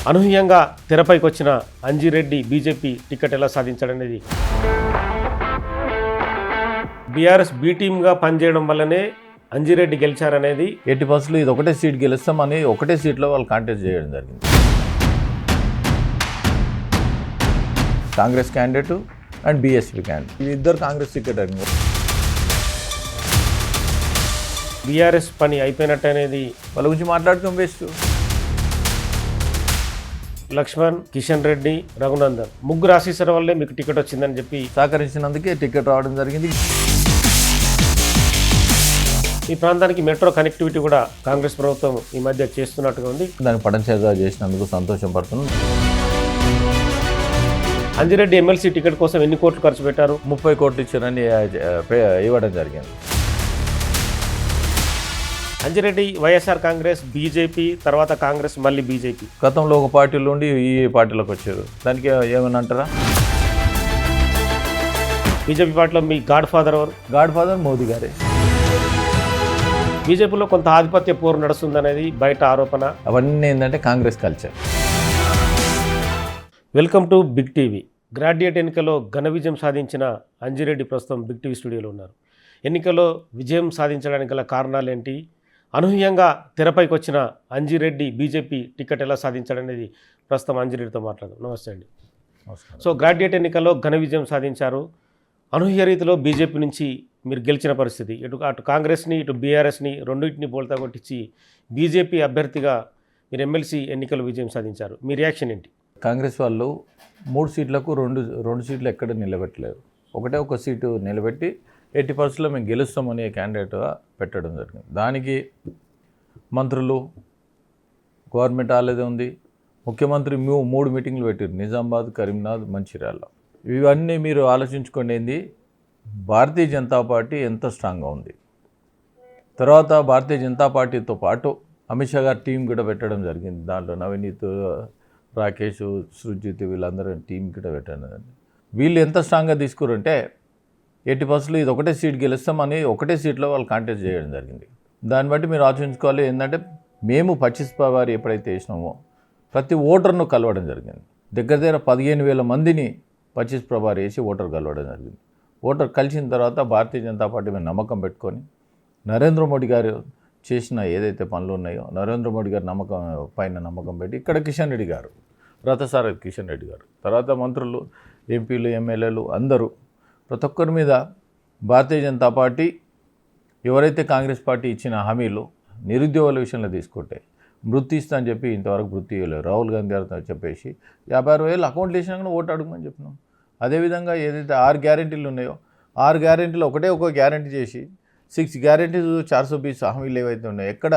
అనూహ్యంగా తెరపైకి వచ్చిన అంజిరెడ్డి బీజేపీ టికెట్ ఎలా సాధించాడనేది బీఆర్ఎస్ బీ టీమ్గా పనిచేయడం వల్లనే అంజిరెడ్డి గెలిచారనేది 80% ఇది ఒకటే సీట్ గెలుస్తామని ఒకటే సీట్లో వాళ్ళు కాంటెస్ట్ చేయడం జరిగింది. Congress candidate and BSP candidate ఇది ఇద్దరు కాంగ్రెస్ టికెట్ అడిగింది. బీఆర్ఎస్ పని అయిపోయినట్టు అనేది వాళ్ళ గురించి మాట్లాడుకోం వేస్ట్. లక్ష్మణ్, కిషన్ రెడ్డి, రఘునందన్ ముగ్గురు ఆశీస్సుల వల్లే మీకు టికెట్ వచ్చిందని చెప్పి సహకరించినందుకే టికెట్ రావడం జరిగింది. ఈ ప్రాంతానికి మెట్రో కనెక్టివిటీ కూడా కాంగ్రెస్ ప్రభుత్వం ఈ మధ్య చేస్తున్నట్టుగా ఉంది. దాన్ని పడంచేగా చేసినందుకు సంతోషం పడుతున్నాం. అంజిరెడ్డి ఎమ్మెల్సీ టికెట్ కోసం ఎన్ని కోట్లు ఖర్చు పెట్టారు? 30 కోట్లు ఇచ్చారని ఇవ్వడం జరిగింది. అంజిరెడ్డి వైఎస్ఆర్ కాంగ్రెస్, బీజేపీ, తర్వాత కాంగ్రెస్, మళ్ళీ బీజేపీ. గతంలో ఒక పార్టీలో ఉండి ఈ పార్టీలోకి వచ్చారు. దానికి ఏమని అంటారా? బీజేపీ పార్టీలో మీ గాడ్ ఫాదర్ ఎవరు? గాడ్ ఫాదర్ మోదీ గారే. బీజేపీలో కొంత ఆధిపత్య పోరు నడుస్తుందనేది బయట ఆరోపణ. అవన్నీ ఏంటంటే Congress culture. Welcome to Big TV. Graduate ఎన్నికల్లో ఘన విజయం సాధించిన అంజిరెడ్డి ప్రస్తుతం బిగ్ టీవీ స్టూడియోలో ఉన్నారు. ఎన్నికల్లో విజయం సాధించడానికి గల కారణాలేంటి? అనూహ్యంగా తెరపైకి వచ్చిన అంజిరెడ్డి బీజేపీ టికెట్ ఎలా సాధించాడనేది ప్రస్తుతం అంజిరెడ్డితో మాట్లాడదాం. నమస్తే అండి. సో గ్రాడ్యుయేట్ ఎన్నికల్లో ఘన విజయం సాధించారు. అనూహ్య రీతిలో బీజేపీ నుంచి మీరు గెలిచిన పరిస్థితి, అటు కాంగ్రెస్ని ఇటు బీఆర్ఎస్ని రెండింటిని బోల్తా కొట్టించి బీజేపీ అభ్యర్థిగా మీరు ఎమ్మెల్సీ ఎన్నికల్లో విజయం సాధించారు. మీ రియాక్షన్ ఏంటి? కాంగ్రెస్ వాళ్ళు 3 సీట్లకు రెండు సీట్లు ఎక్కడ నిలబెట్టలేదు. ఒక సీటు నిలబెట్టి 80%లో మేము గెలుస్తామని క్యాండిడేట్గా పెట్టడం జరిగింది. దానికి మంత్రులు, గవర్నమెంట్ ఆలేదే ఉంది, ముఖ్యమంత్రి 3 మీటింగ్లు పెట్టారు, నిజామాబాద్, కరీంనగర్, మంచిర్యాల. ఇవన్నీ మీరు ఆలోచించుకోండి. భారతీయ జనతా పార్టీ ఎంత స్ట్రాంగ్గా ఉంది. తర్వాత భారతీయ జనతా పార్టీతో పాటు అమిత్ షా గారు టీం కూడా పెట్టడం జరిగింది. దాంట్లో నవనీత్, రాకేష్, సృజిత్ వీళ్ళందరూ టీం కూడా పెట్టడం. వీళ్ళు ఎంత స్ట్రాంగ్గా తీసుకురంటే 80% ఇది ఒకటే సీట్ గెలుస్తామని ఒకటే సీట్లో వాళ్ళు కాంటెస్ట్ చేయడం జరిగింది. దాన్ని బట్టి మీరు ఆలోచించుకోవాలి. ఏంటంటే మేము 25 పవారి ఎప్పుడైతే వేసినామో ప్రతి ఓటర్ను కలవడం జరిగింది. దగ్గర 15,000 మందిని 25 ప్రభారి వేసి ఓటర్ కలవడం జరిగింది. ఓటర్ కలిసిన తర్వాత భారతీయ జనతా పార్టీ మీద నమ్మకం పెట్టుకొని నరేంద్ర మోడీ గారు చేసిన ఏదైతే పనులు ఉన్నాయో నరేంద్ర మోడీ గారు నమ్మకం పెట్టి ఇక్కడ కిషన్ రెడ్డి గారు, రథసారథి కిషన్ రెడ్డి గారు, తర్వాత మంత్రులు, ఎంపీలు, ఎమ్మెల్యేలు అందరూ ప్రతి ఒక్కరి మీద భారతీయ జనతా పార్టీ ఎవరైతే కాంగ్రెస్ పార్టీ ఇచ్చిన హామీలు నిరుద్యోగుల విషయంలో తీసుకుంటే వృత్తి ఇస్తా అని చెప్పి ఇంతవరకు వృత్తి ఇవ్వలేదు. రాహుల్ గాంధీ గారితో చెప్పేసి 56,000 అకౌంట్లు వేసినా కానీ ఓటు అడగమని చెప్పినాం. అదేవిధంగా ఏదైతే 6 గ్యారెంటీలు ఉన్నాయో 6 గ్యారెంటీలు ఒక గ్యారెంటీ చేసి 6 గ్యారెంటీస్ 420 హామీలు ఏవైతే ఉన్నాయో ఎక్కడ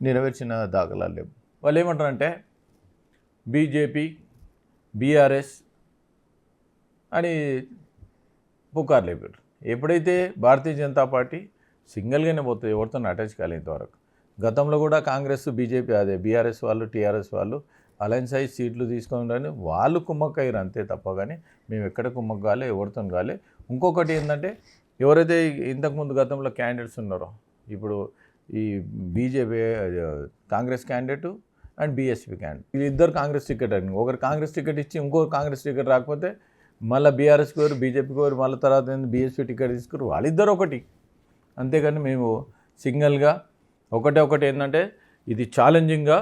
నెరవేర్చిన దాఖలాలు లేవు. వాళ్ళు ఏమంటారంటే బీజేపీ, బీఆర్ఎస్ అని పుకార్లు లేపారు. ఎప్పుడైతే భారతీయ జనతా పార్టీ సింగిల్గానే పోతుంది, ఎవరితో అటాచ్ కాలేంతవరకు. గతంలో కూడా కాంగ్రెస్, బీజేపీ, బీఆర్ఎస్ వాళ్ళు, టీఆర్ఎస్ వాళ్ళు అలయన్స్ అయ్యి సీట్లు తీసుకొని వాళ్ళు కుమ్మక్కయ్యారు అంతే తప్ప కానీ మేము ఎక్కడ కుమ్మక్క కాలే, ఎవరితో కాలే. ఇంకొకటి ఏంటంటే ఎవరైతే ఇంతకుముందు గతంలో క్యాండిడేట్స్ ఉన్నారో ఇప్పుడు ఈ BJP Congress candidate and BSP candidate వీళ్ళిద్దరు కాంగ్రెస్ టికెట్ అడిగింది. ఒకరు కాంగ్రెస్ టికెట్ ఇచ్చి ఇంకొకరు కాంగ్రెస్ టికెట్ రాకపోతే మళ్ళీ బీఆర్ఎస్కి వారు, బీజేపీకి వారు, మళ్ళీ తర్వాత బీఎస్పీ టికెట్ తీసుకురు. వాళ్ళిద్దరు ఒకటి. అంతేకాని మేము సింగిల్గా ఒకటి ఏంటంటే ఇది ఛాలెంజింగ్గా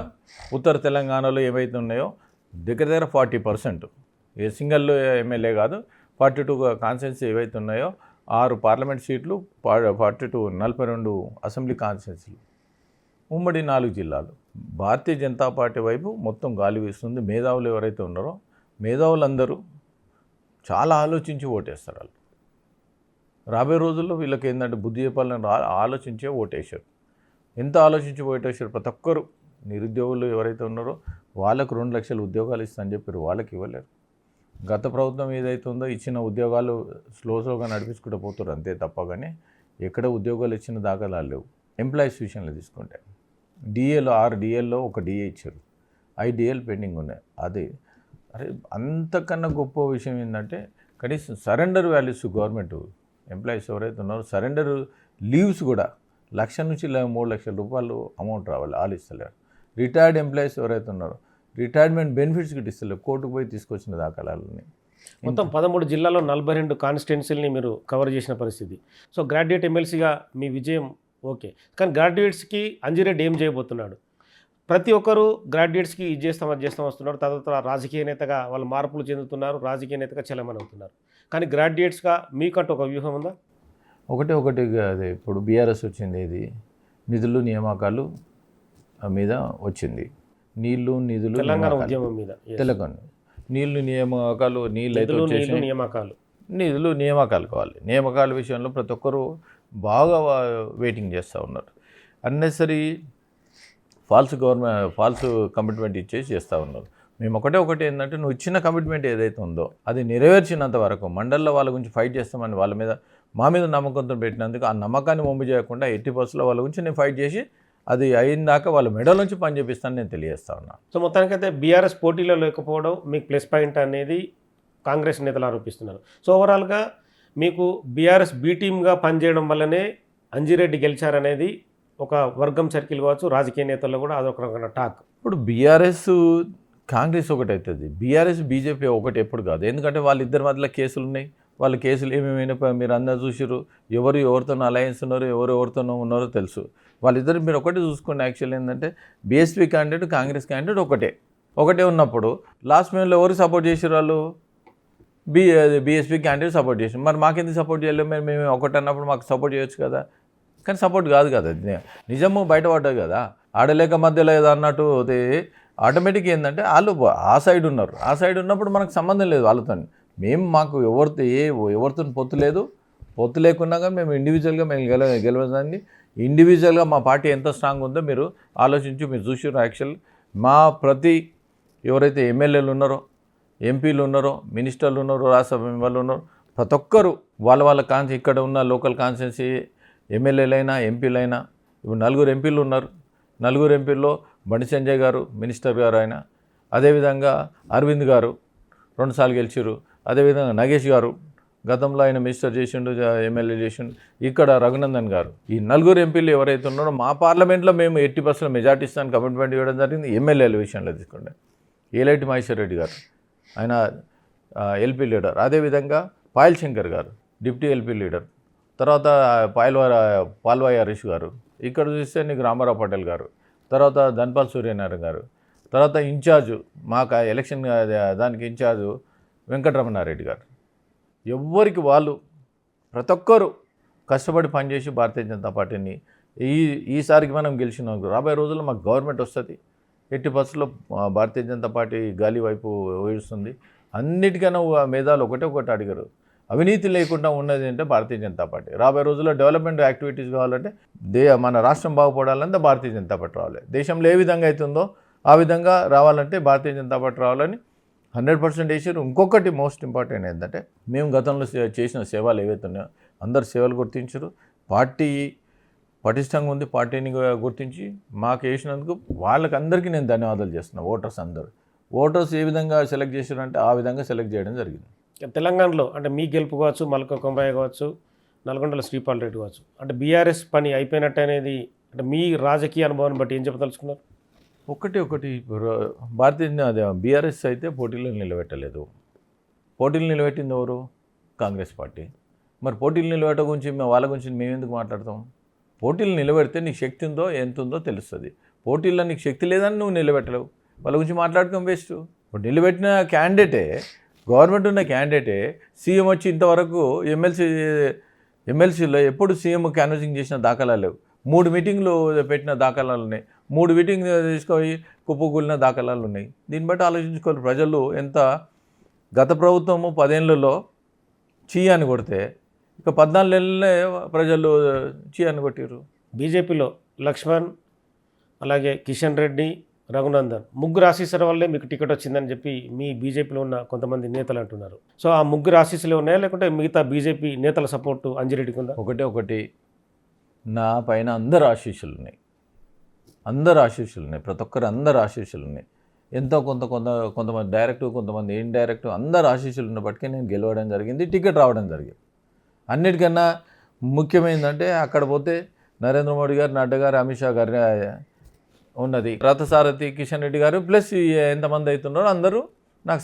ఉత్తర తెలంగాణలో ఏవైతే ఉన్నాయో దగ్గర 40% ఏ సింగిల్ ఎమ్మెల్యే కాదు 42 కాన్స్టిట్యున్సీ ఏవైతే ఉన్నాయో 6 పార్లమెంట్ సీట్లు, 42 అసెంబ్లీ కాన్స్టిట్యున్సీలు, ఉమ్మడి 4 జిల్లాలు. భారతీయ జనతా పార్టీ వైపు మొత్తం గాలి వీస్తుంది. మేధావులు ఎవరైతే ఉన్నారో మేధావులందరూ చాలా ఆలోచించి ఓటేస్తారు. వాళ్ళు రాబోయే రోజుల్లో వీళ్ళకి ఏంటంటే బుద్ధి చెప్పాలని ఆలోచించే ఓటేశారు. ఎంత ఆలోచించి ఓటేశారు. ప్రతి ఒక్కరు నిరుద్యోగులు ఎవరైతే ఉన్నారో వాళ్ళకు 2 లక్షల ఉద్యోగాలు ఇస్తామని చెప్పారు. వాళ్ళకి ఇవ్వలేరు. గత ప్రభుత్వం ఏదైతే ఉందో ఇచ్చిన ఉద్యోగాలు స్లోగా నడిపించుకుంటూ పోతారు అంతే తప్ప కానీ ఎక్కడ ఉద్యోగాలు ఇచ్చిన దాఖలాలు లేవు. ఎంప్లాయీస్ విషయంలో తీసుకుంటే డిఏలో 6 డిఏల్లో 1 డిఏ ఇచ్చారు, 5 డిఏలు పెండింగ్ ఉన్నాయి. అది అంతకన్నా గొప్ప విషయం ఏంటంటే కనీసం సరెండర్ వాల్యూస్ గవర్నమెంట్ ఎంప్లాయీస్ ఎవరైతే ఉన్నారో సరెండర్ లీవ్స్ కూడా 1,00,000 నుంచి 3 లక్షల రూపాయలు అమౌంట్ రావాలి, వాళ్ళు ఇస్తలేరు. రిటైర్డ్ ఎంప్లాయీస్ ఎవరైతే ఉన్నారో రిటైర్మెంట్ బెనిఫిట్స్ గిట్ట ఇస్తలేవు, కోర్టుకు పోయి తీసుకొచ్చిన దాఖలాలని. మొత్తం 13 జిల్లాలో 42 కాన్స్టిట్యున్సీలని మీరు కవర్ చేసిన పరిస్థితి. సో గ్రాడ్యుయేట్ ఎమ్మెల్సీగా మీ విజయం ఓకే, కానీ గ్రాడ్యుయేట్స్కి అంజిరెడ్డి ఏం చేయబోతున్నాడు? ప్రతి ఒక్కరు గ్రాడ్యుయేట్స్కి ఇది చేస్తాం అది చేస్తాం వస్తున్నారు, తర్వాత రాజకీయ నేతగా వాళ్ళు మార్పులు చెందుతున్నారు, రాజకీయ నేతగా చలమని అవుతున్నారు. కానీ గ్రాడ్యుయేట్స్గా మీకంటూ ఒక వ్యూహం ఉందా? ఒకటి అదే ఇప్పుడు బీఆర్ఎస్ వచ్చింది, ఇది నిధులు నియామకాలు మీద వచ్చింది. నిధులు తెలంగాణ ఉద్యమం మీద తెలంగాణ నీళ్లు నియామకాలు, నీళ్ళు అయితే వచ్చేసి నిధులు నియామకాలు కావాలి. నియామకాల విషయంలో ప్రతి ఒక్కరూ బాగా వెయిటింగ్ చేస్తూ ఉన్నారు. అన్నెసరీ ఫాల్స్ కమిట్మెంట్ ఇచ్చేసి చేస్తూ ఉన్నారు. మేము ఒకటి ఏంటంటే, నువ్వు ఇచ్చిన కమిట్మెంట్ ఏదైతే ఉందో అది నెరవేర్చినంత వరకు మండల్లో వాళ్ళ గురించి ఫైట్ చేస్తామని వాళ్ళ మీద మా మీద నమ్మకంతో పెట్టినందుకు, ఆ నమ్మకాన్ని వంపు చేయకుండా 80% వాళ్ళ గురించి నేను ఫైట్ చేసి అది అయిందాక వాళ్ళ మెడల్ నుంచి పని చేపిస్తాను నేను తెలియజేస్తా ఉన్నా. సో మొత్తానికైతే బీఆర్ఎస్ పోటీలో లేకపోవడం మీకు ప్లస్ పాయింట్ అనేది కాంగ్రెస్ నేతలు ఆరోపిస్తున్నారు. సో ఓవరాల్గా మీకు బీఆర్ఎస్ బీ టీమ్గా పనిచేయడం వల్లనే అంజిరెడ్డి గెలిచారనేది ఒక వర్గం సర్కిల్ కావచ్చు, రాజకీయ నేతల్లో కూడా అదొక రకమైన టాక్. ఇప్పుడు బీఆర్ఎస్ కాంగ్రెస్ ఒకటి అవుతుంది, బీఆర్ఎస్ బీజేపీ ఒకటి ఎప్పుడు కాదు. ఎందుకంటే వాళ్ళిద్దరి మధ్యలో కేసులు ఉన్నాయి. వాళ్ళ కేసులు ఏమేమైనా మీరు అందరూ చూసారు. ఎవరితోనో అలయన్స్ ఉన్నారో ఎవరితోనో ఉన్నారో తెలుసు. వాళ్ళిద్దరు మీరు ఒకటి చూసుకోండి. యాక్చువల్లీ ఏంటంటే బీఎస్పీ క్యాండిడేట్ కాంగ్రెస్ క్యాండిడేట్ ఒకటే ఉన్నప్పుడు లాస్ట్ మినిట్లో ఎవరు సపోర్ట్ చేసారు? వాళ్ళు బీఎస్పీ క్యాండిడేట్ సపోర్ట్ చేసారు. మరి మాకెందుకు సపోర్ట్ చేయలేము? మేము ఒకటి అన్నప్పుడు మాకు సపోర్ట్ చేయొచ్చు కదా. కానీ సపోర్ట్ కాదు కదా, నిజము బయటపడ్డది కదా. ఆడలేక మధ్యలో ఏదో అన్నట్టు ఆటోమేటిక్ ఏంటంటే వాళ్ళు ఆ సైడ్ ఉన్నారు. ఆ సైడ్ ఉన్నప్పుడు మనకు సంబంధం లేదు వాళ్ళతో. మాకు ఎవరితో పొత్తు లేదు. పొత్తు లేకున్నా కానీ మేము ఇండివిజువల్గా గెలవడానికి ఇండివిజువల్గా మా పార్టీ ఎంత స్ట్రాంగ్ ఉందో మీరు ఆలోచించి మీరు చూసారు. యాక్చువల్ మా ప్రతి ఎవరైతే ఎమ్మెల్యేలు ఉన్నారో, ఎంపీలు ఉన్నారో, మినిస్టర్లు ఉన్నారో, రాజ్యసభ మెంబర్లు ఉన్నారో, ప్రతి ఒక్కరు వాళ్ళ ఇక్కడ ఉన్న లోకల్ కాన్స్టిట్యున్సీ ఎమ్మెల్యేలైనా ఎంపీలైనా, ఇప్పుడు 4 ఎంపీలు ఉన్నారు. 4 ఎంపీల్లో బండి సంజయ్ గారు మినిస్టర్ గారు ఆయన, అదేవిధంగా అరవింద్ గారు 2 సార్లు గెలిచారు. అదేవిధంగా నగేష్ గారు గతంలో ఆయన మినిస్టర్ చేసిండు, ఎమ్మెల్యే చేసిండు. ఇక్కడ రఘునందన్ గారు, ఈ 4 ఎంపీలు ఎవరైతే ఉన్నారో మా పార్లమెంట్లో మేము 80% మెజార్టీ ఇస్తాను కమిట్మెంట్ ఇవ్వడం జరిగింది. ఎమ్మెల్యేల విషయంలో తీసుకుంటే ఏలైటి మహేశ్వర్ రెడ్డి గారు ఆయన ఎల్పీ లీడర్, అదేవిధంగా పాయల్ శంకర్ గారు డిప్యూటీ ఎల్పీ లీడర్, తర్వాత పాల్వాయి హరీష్ గారు, ఇక్కడ చూస్తే నీకు రామారావు పటేల్ గారు, తర్వాత ధన్పాల్ సూర్యనారాయణ గారు, తర్వాత ఇన్ఛార్జు మాకు ఎలక్షన్ దానికి ఇన్ఛార్జు వెంకటరమణారెడ్డి గారు. ఎవ్వరికి వాళ్ళు ప్రతి ఒక్కరు కష్టపడి పనిచేసి భారతీయ జనతా పార్టీని ఈసారికి మనం గెలిచిన రాబోయే రోజుల్లో మాకు గవర్నమెంట్ వస్తుంది. 80% భారతీయ జనతా పార్టీ గాలి వైపు వేడుస్తుంది. అన్నిటికన్నా మేధాలు ఒకటి అడిగారు, అవినీతి లేకుండా ఉన్నది అంటే భారతీయ జనతా పార్టీ. రాబోయే రోజుల్లో డెవలప్మెంట్ యాక్టివిటీస్ కావాలంటే మన రాష్ట్రం బాగుపడాలంటే భారతీయ జనతా పార్టీ రావాలి. దేశంలో ఏ విధంగా అవుతుందో ఆ విధంగా రావాలంటే భారతీయ జనతా పార్టీ రావాలని 100% వేసారు. ఇంకొకటి మోస్ట్ ఇంపార్టెంట్ ఏంటంటే, మేము గతంలో చేసిన సేవలు ఏవైతే ఉన్నాయో అందరు సేవలు గుర్తించారు. పార్టీ పటిష్టంగా ఉంది, పార్టీని గుర్తించి మాకు వేసినందుకు వాళ్ళకందరికీ నేను ధన్యవాదాలు చేస్తున్నాను. ఓటర్స్ ఏ విధంగా సెలెక్ట్ చేశారంటే ఆ విధంగా సెలెక్ట్ చేయడం జరిగింది. తెలంగాణలో అంటే మీ గెలుపు కావచ్చు, మల్క కొంబాయ కావచ్చు, నల్గొండలో శ్రీపాల్ రెడ్డి కావచ్చు, అంటే బీఆర్ఎస్ పని అయిపోయినట్టు అనేది అంటే మీ రాజకీయ అనుభవాన్ని బట్టి ఏం చెప్పదలుచుకున్నారు? ఒకటి బీఆర్ఎస్ అయితే పోటీలు నిలబెట్టలేదు. పోటీలు నిలబెట్టింది ఎవరు? కాంగ్రెస్ పార్టీ. మరి పోటీలు నిలబెట్ట గురించి వాళ్ళ గురించి మేము ఎందుకు మాట్లాడతాం? పోటీలు నిలబెడితే నీకు శక్తి ఉందో ఎంత ఉందో తెలుస్తుంది. పోటీల్లో నీకు శక్తి లేదని నువ్వు నిలబెట్టలేవు, వాళ్ళ గురించి మాట్లాడుకోం వేస్ట్. ఇప్పుడు నిలబెట్టిన క్యాండిడేటే, గవర్నమెంట్ ఉన్న క్యాండిడేటే సీఎం వచ్చి ఇంతవరకు ఎమ్మెల్సీలో ఎప్పుడు సీఎం క్యాన్వసింగ్ చేసిన దాఖలాలు లేవు. 3 మీటింగ్లు పెట్టిన దాఖలాలు ఉన్నాయి, 3 మీటింగ్ తీసుకొని కుప్పకూలిన దాఖలాలు ఉన్నాయి. దీన్ని బట్టి ఆలోచించుకోవాలి ప్రజలు. ఎంత గత ప్రభుత్వము 10 ఏళ్లలో చీ అని కొడితే ఇక 14 నెలలే ప్రజలు చీ అని కొట్టారు. బీజేపీలో లక్ష్మణ్, అలాగే కిషన్ రెడ్డి, రఘునందన్ ముగ్గురు ఆశీస్సుల వల్లే మీకు టికెట్ వచ్చిందని చెప్పి మీ బీజేపీలో ఉన్న కొంతమంది నేతలు అంటున్నారు. సో ఆ ముగ్గురు ఆశీస్సులే ఉన్నాయా లేకుంటే మిగతా బీజేపీ నేతల సపోర్టు అంజిరెడ్డికి ఉందా? ఒకటి నా పైన అందరు ఆశీస్సులు ఉన్నాయి, ప్రతి ఒక్కరు అందరు ఆశీస్సులు ఉన్నాయి. ఎంతో కొంతమంది డైరెక్ట్, కొంతమంది ఇండైరెక్ట్, అందరు ఆశీస్సులు ఉన్నప్పటికీ నేను గెలవడం జరిగింది, టికెట్ రావడం జరిగింది. అన్నిటికన్నా ముఖ్యమైనదంటే అక్కడ పోతే నరేంద్ర మోడీ గారు, నడ్డా గారు, అమిత్ షా గారి ఉన్నది. రథసారథి కిషన్ రెడ్డి గారు ప్లస్ ఎంతమంది అవుతున్నారో అందరూ నాకు